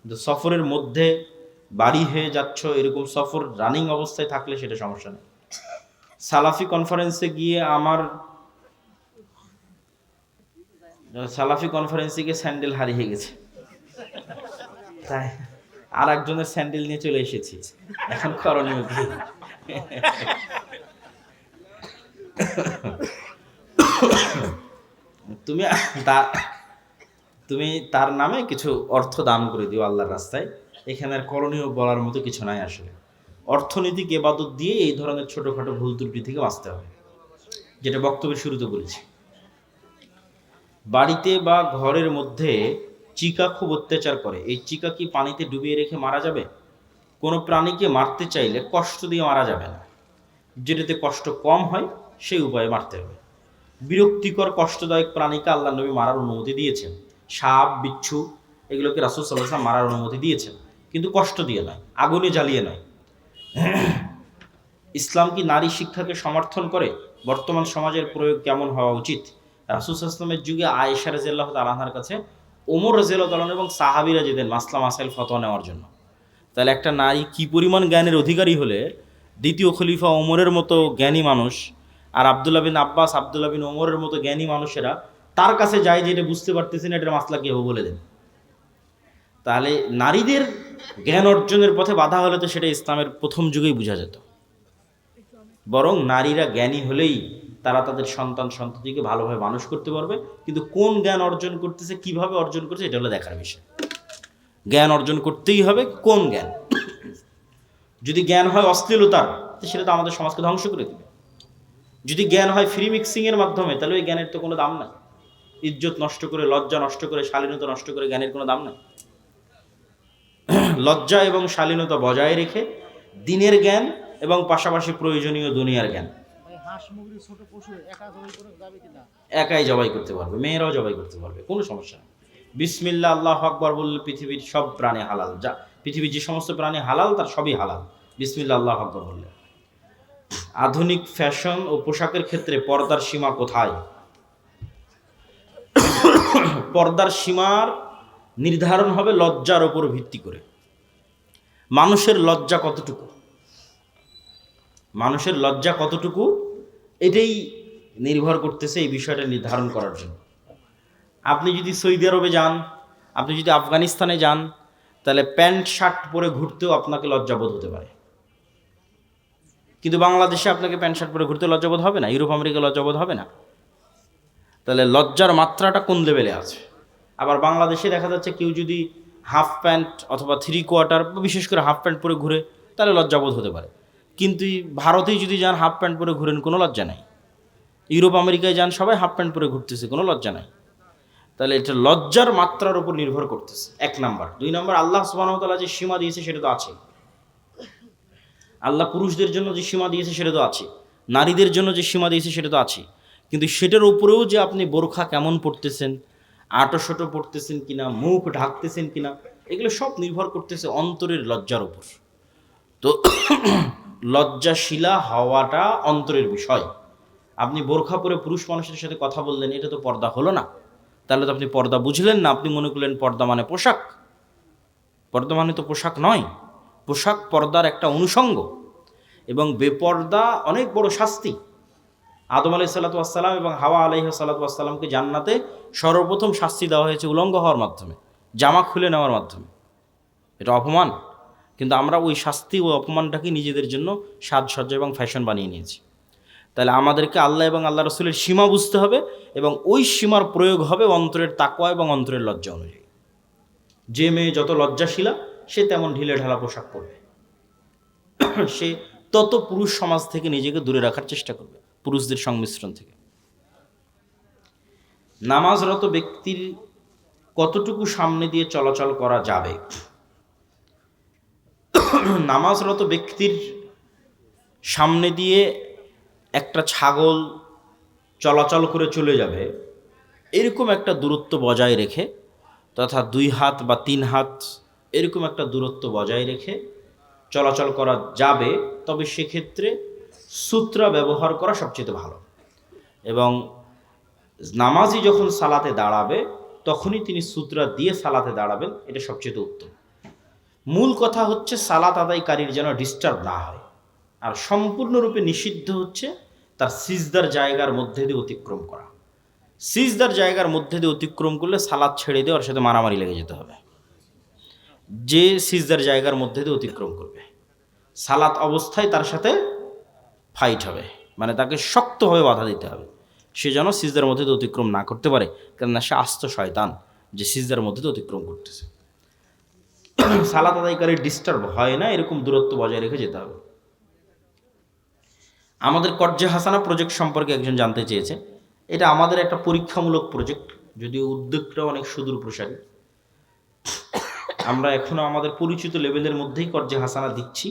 কিন্তু সফরের মধ্যে বাড়ি হয়ে যাচ্ছ, এরকম সফর রানিং অবস্থায় থাকলে সেটা সমস্যা নেই। সালাফি কনফারেন্সে গিয়ে স্যান্ডেল হারিয়ে গেছে, তাই আর একজনের স্যান্ডেল নিয়ে চলে এসেছি, এখন করণীয় কি? তুমি তার নামে কিছু অর্থ দান করে দিও আল্লাহর রাস্তায়, এখানে আর করণীয় বলার মতো কিছু নাই। আসলে অর্থনৈতিক ইবাদত দিয়ে এই ধরনের ছোটখাটো ভুল ত্রুটি থেকে বাঁচতে হবে, যেটা বক্তব্যের শুরুতে বলেছি। বাড়িতে বা ঘরের মধ্যে চিকা খুব অত্যাচার করে, এই চিকা কি পানিতে ডুবিয়ে রেখে মারা যাবে? কোনো প্রাণীকে মারতে চাইলে কষ্ট দিয়ে মারা যাবে না, যেটাতে কষ্ট কম হয় সেই উপায়ে মারতে হবে। বিরক্তিকর কষ্টদায়ক প্রাণীকে আল্লাহ নবী মারার অনুমতি দিয়েছেন, সাপ, বিচ্ছু এগুলোকে রাসূল সাল্লাল্লাহু আলাইহি ওয়াসাল্লাম মারার অনুমতি দিয়েছেন, কিন্তু কষ্ট দিয়ে নয়, আগুনে জ্বালিয়ে নয়। ইসলাম কি নারী শিক্ষাকে সমর্থন করে? বর্তমান সমাজের প্রয়োগ কেমন হওয়া উচিত? রাসূল সাল্লাল্লাহু আলাইহি ওয়াসাল্লামের যুগে আয়েশা রাদিয়াল্লাহু তাআলা আনহার কাছে ওমর রাদিয়াল্লাহু তাআলা এবং সাহাবীরা যেতেন মাসলা মাসাইল ফতোয়া নেওয়ার জন্য। তাহলে একটা নারী কি পরিমাণ জ্ঞানের অধিকারী হলে দ্বিতীয় খলিফা ওমরের মতো জ্ঞানী মানুষ আর আব্দুল্লাহ বিন আব্বাস, আব্দুল্লাহ বিন ওমরের মতো জ্ঞানী মানুষেরা তার কাছে যায় যে এটা বুঝতে পারতেছেন এটার মাসলা কি হবে বলে দেন। তাহলে নারীদের জ্ঞান অর্জনের পথে বাধা হলে তো সেটা ইসলামের প্রথম যুগেই বোঝা যেত। বরং নারীরা জ্ঞানী হলেই তারা তাদের সন্তান সন্ততিকে ভালোভাবে মানুষ করতে পারবে। কিন্তু কোন জ্ঞান অর্জন করতেছে, কিভাবে অর্জন করছে, এটা হলো দেখার বিষয়। জ্ঞান অর্জন করতেই হবে, কোন জ্ঞান? যদি জ্ঞান হয় অশ্লীলতার, সেটা তো আমাদের সমাজকে ধ্বংস করে দেবে। যদি জ্ঞান হয় ফ্রি মিক্সিংয়ের মাধ্যমে, তাহলে ওই জ্ঞানের তো কোনো দাম নাই। ইজ্জত নষ্ট করে, লজ্জা নষ্ট করে, শালীনতা নষ্ট করে জ্ঞানের কোনো দাম নাই। লজ্জা এবং শালীনতা বজায় রেখে দিনের জ্ঞান এবং পাশাপাশি প্রয়োজনীয় দুনিয়ার জ্ঞান। একাই জবাই করতে পারবে, মেয়েরাও জবাই করতে পারবে, কোনো সমস্যা নেই। বিসমিল্লাহ আল্লাহু আকবার বললে পৃথিবীর সব প্রাণী হালাল। যা পৃথিবীর যে সমস্ত প্রাণী হালাল, তার সবই হালাল বিসমিল্লাহ আল্লাহু আকবার বললে। আধুনিক ফ্যাশন ও পোশাকের ক্ষেত্রে পর্দার সীমা কোথায়? পর্দার সীমার নির্ধারণ হবে লজ্জার উপর ভিত্তি করে। মানুষের লজ্জা কতটুকু, মানুষের লজ্জা কতটুকু, এটাই নির্ভর করতেছে এই বিষয়টা নির্ধারণ করার জন্য। আপনি যদি সৌদি আরবে যান, আপনি যদি আফগানিস্তানে যান, তাহলে প্যান্ট শার্ট পরে ঘুরতেও আপনাকে লজ্জাবোধ হতে পারে। কিন্তু বাংলাদেশে আপনাকে প্যান্ট শার্ট পরে ঘুরতে লজ্জাবোধ হবে না, ইউরোপ আমেরিকা লজ্জাবোধ হবে না। তাহলে লজ্জার মাত্রাটা কোন লেভেলে আছে? আবার বাংলাদেশে দেখা যাচ্ছে কেউ যদি হাফ প্যান্ট অথবা 3/4, বিশেষ করে হাফ প্যান্ট পরে ঘুরে, তাহলে লজ্জাবোধ হতে পারে। কিন্তু ভারতেই যদি যান হাফ প্যান্ট পরে ঘুরেন, কোনো লজ্জা নাই। ইউরোপ আমেরিকায় যান, সবাই হাফ প্যান্ট পরে ঘুরতেছে, কোনো লজ্জা নাই। তাহলে এটা লজ্জার মাত্রার উপর নির্ভর করতেছে, 1 নাম্বার। 2 নাম্বার, আল্লাহ সুবহানাহু ওয়া তাআলা যে সীমা দিয়েছে সেটা তো আছে। আল্লাহ পুরুষদের জন্য যে সীমা দিয়েছে সেটা তো আছে, নারীদের জন্য যে সীমা দিয়েছে সেটা তো আছে। কিন্তু সেটার উপরেও যে আপনি বোরখা কেমন পড়তেছেন, আটোশোটো পড়তেছেন কিনা, মুখ ঢাকতেছেন কিনা, এগুলো সব নির্ভর করতেছে অন্তরের লজ্জার উপর। তো লজ্জাশীলা হওয়াটা অন্তরের বিষয়। আপনি বোরখা পরে পুরুষ মানুষের সাথে কথা বললেন, এটা তো পর্দা হলো না। তাহলে তো আপনি পর্দা বুঝলেন না। আপনি মনে করলেন পর্দা মানে পোশাক। পর্দা মানে তো পোশাক নয়। পোশাক পর্দার একটা অনুষঙ্গ, এবং বেপর্দা অনেক বড় শাস্তি। আদম আলাইহিসসালাতু ওয়াসসালাম এবং হাওয়া আলাইহিসসালাতু ওয়াসসালামকে জান্নাতে সর্বপ্রথম শাস্তি দেওয়া হয়েছে উলঙ্গ হওয়ার মাধ্যমে, জামা খুলে নেওয়ার মাধ্যমে। এটা অপমান। কিন্তু আমরা ওই শাস্তি ও অপমানটাকে নিজেদের জন্য সাজসজ্জা এবং ফ্যাশন বানিয়ে নিয়েছি। তাহলে আমাদেরকে আল্লাহ এবং আল্লাহ রসুলের সীমা বুঝতে হবে, এবং ওই সীমার প্রয়োগ হবে অন্তরের তাকওয়া এবং অন্তরের লজ্জা অনুযায়ী। যে মেয়ে যত লজ্জাশীলা, সে তেমন ঢিলে ঢালা পোশাক পরবে। সে তত পুরুষ সমাজ থেকে নিজেকে দূরে রাখার চেষ্টা করবে, পুরুষদের সংমিশ্রণ থেকে। নামাজরত ব্যক্তির কতটুকু সামনে দিয়ে চলাচল করা যাবে? নামাজরত ব্যক্তির সামনে দিয়ে একটা ছাগল চলাচল করে চলে যাবে, এরকম একটা দূরত্ব বজায় রেখে, তথা 2 হাত বা 3 হাত এরকম একটা দূরত্ব বজায় রেখে চলাচল করা যাবে। তবে সেক্ষেত্রে সূত্রা ব্যবহার করা সবচেয়ে ভালো। এবং নামাজি যখন সালাতে দাঁড়াবে, তখনই তিনি সূত্রা দিয়ে সালাতে দাঁড়াবেন, এটা সবচেয়ে উত্তম। মূল কথা হচ্ছে সালাত আদায়কারীর যেন ডিস্টার্ব না হয়। আর সম্পূর্ণরূপে নিষিদ্ধ হচ্ছে তার সিজদার জায়গার মধ্যে দিয়ে অতিক্রম করা। সিজদার জায়গার মধ্যে দিয়ে অতিক্রম করলে সালাত ছেড়ে দিয়ে ওর সাথে মারামারি লেগে যেতে হবে। যে সিজদার জায়গার মধ্যে দিয়ে অতিক্রম করবে, সালাত অবস্থায় তার সাথে ফাইট হবে, মানে তাকে শক্তভাবে বাধা দিতে হবে। সে যেন সিজদার মধ্যে দিয়ে অতিক্রম না করতে পারে, কেননা সে আস্ত শয়তান যে সিজদার মধ্যে দিয়ে অতিক্রম করতেছে। সালাত আদায়কারী ডিস্টার্ব হয় না, এরকম দূরত্ব বজায় রেখে যেতে হবে। আমাদের কর্জে হাসানা প্রজেক্ট সম্পর্কে একজন জানতে চেয়েছে। এটা আমাদের একটা পরীক্ষামূলক প্রজেক্ট, যদিও উদ্যোগটা অনেক সুদূর প্রসারী। আমরা এখনও আমাদের পরিচিত লেভেলের মধ্যেই কর্জে হাসানা দিচ্ছি,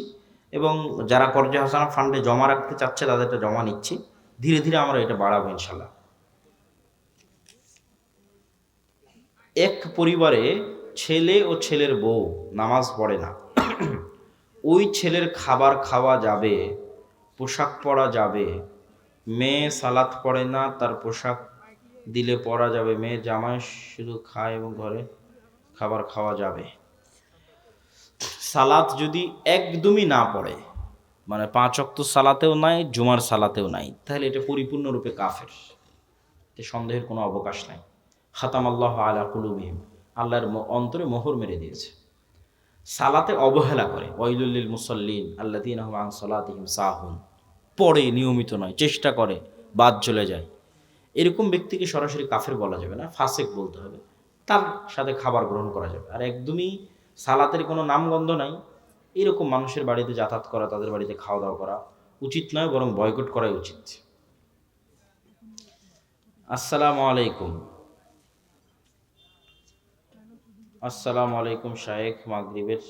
এবং যারা কর্জে হাসানা ফান্ডে জমা রাখতে চাচ্ছে তাদেরটা জমা নিচ্ছি। ধীরে ধীরে আমরা এটা বাড়াবো ইনশাল্লাহ। এক পরিবারে ছেলে ও ছেলের বউ নামাজ পড়ে না, ওই ছেলের খাবার খাওয়া যাবে, পোশাক পরা যাবে। মেয়ে সালাত পড়ে না, তার পোশাক দিলে পরা যাবে। মেয়ে জামাই শুধু খায় এবং ঘরে খাবার খাওয়া যাবে। সালাত যদি একদমই না পড়ে, মানে 5 ওয়াক্ত সালাতেও নাই, জুমার সালাতেও নাই, তাহলে এটা পরিপূর্ণরূপে কাফের, এতে সন্দেহের কোনো অবকাশ নাই। খাতামাল্লাহু আলা কুলুবিহিম, আল্লাহর অন্তরে মোহর মেরে দিয়েছে। সালাতে অবহেলা করে, ওয়াইলুল লিল মুসাল্লিন আল্লাযীনা হুম আন সালাতিহিম সাহুন, পড়ে নিয়মিত নয়, চেষ্টা করে, বাদ চলে যায়, এরকম ব্যক্তিকে সরাসরি কাফের বলা যাবে না, ফাসেক বলতে হবে। তার সাথে খাবার গ্রহণ করা যাবে। আর একদমই সালাতের কোনো নামগন্ধ নাই এরকম মানুষের বাড়িতে যাতায়াত করা, তাদের বাড়িতে খাওয়া দাওয়া করা উচিত নয়, বরং বয়কট করাই উচিত। আসসালামু আলাইকুম। আসসালামু আলাইকুম শায়েখ। মাগরিবের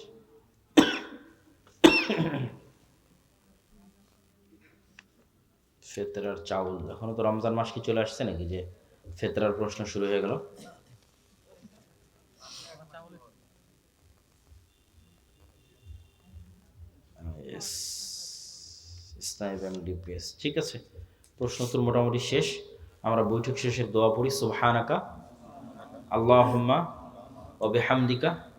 ফেতরার চাউল, এখনো তো রমজান মাস কি চলে আসছে নাকি যে ফেতরার প্রশ্ন শুরু হয়ে গেল? ডিপিএস, ঠিক আছে। প্রশ্ন উত্তর মোটামুটি শেষ। আমরা বৈঠক শেষের দোয়া পড়ি। সুবহানাকা আল্লাহুম্মা ওয়া বিহামদিকা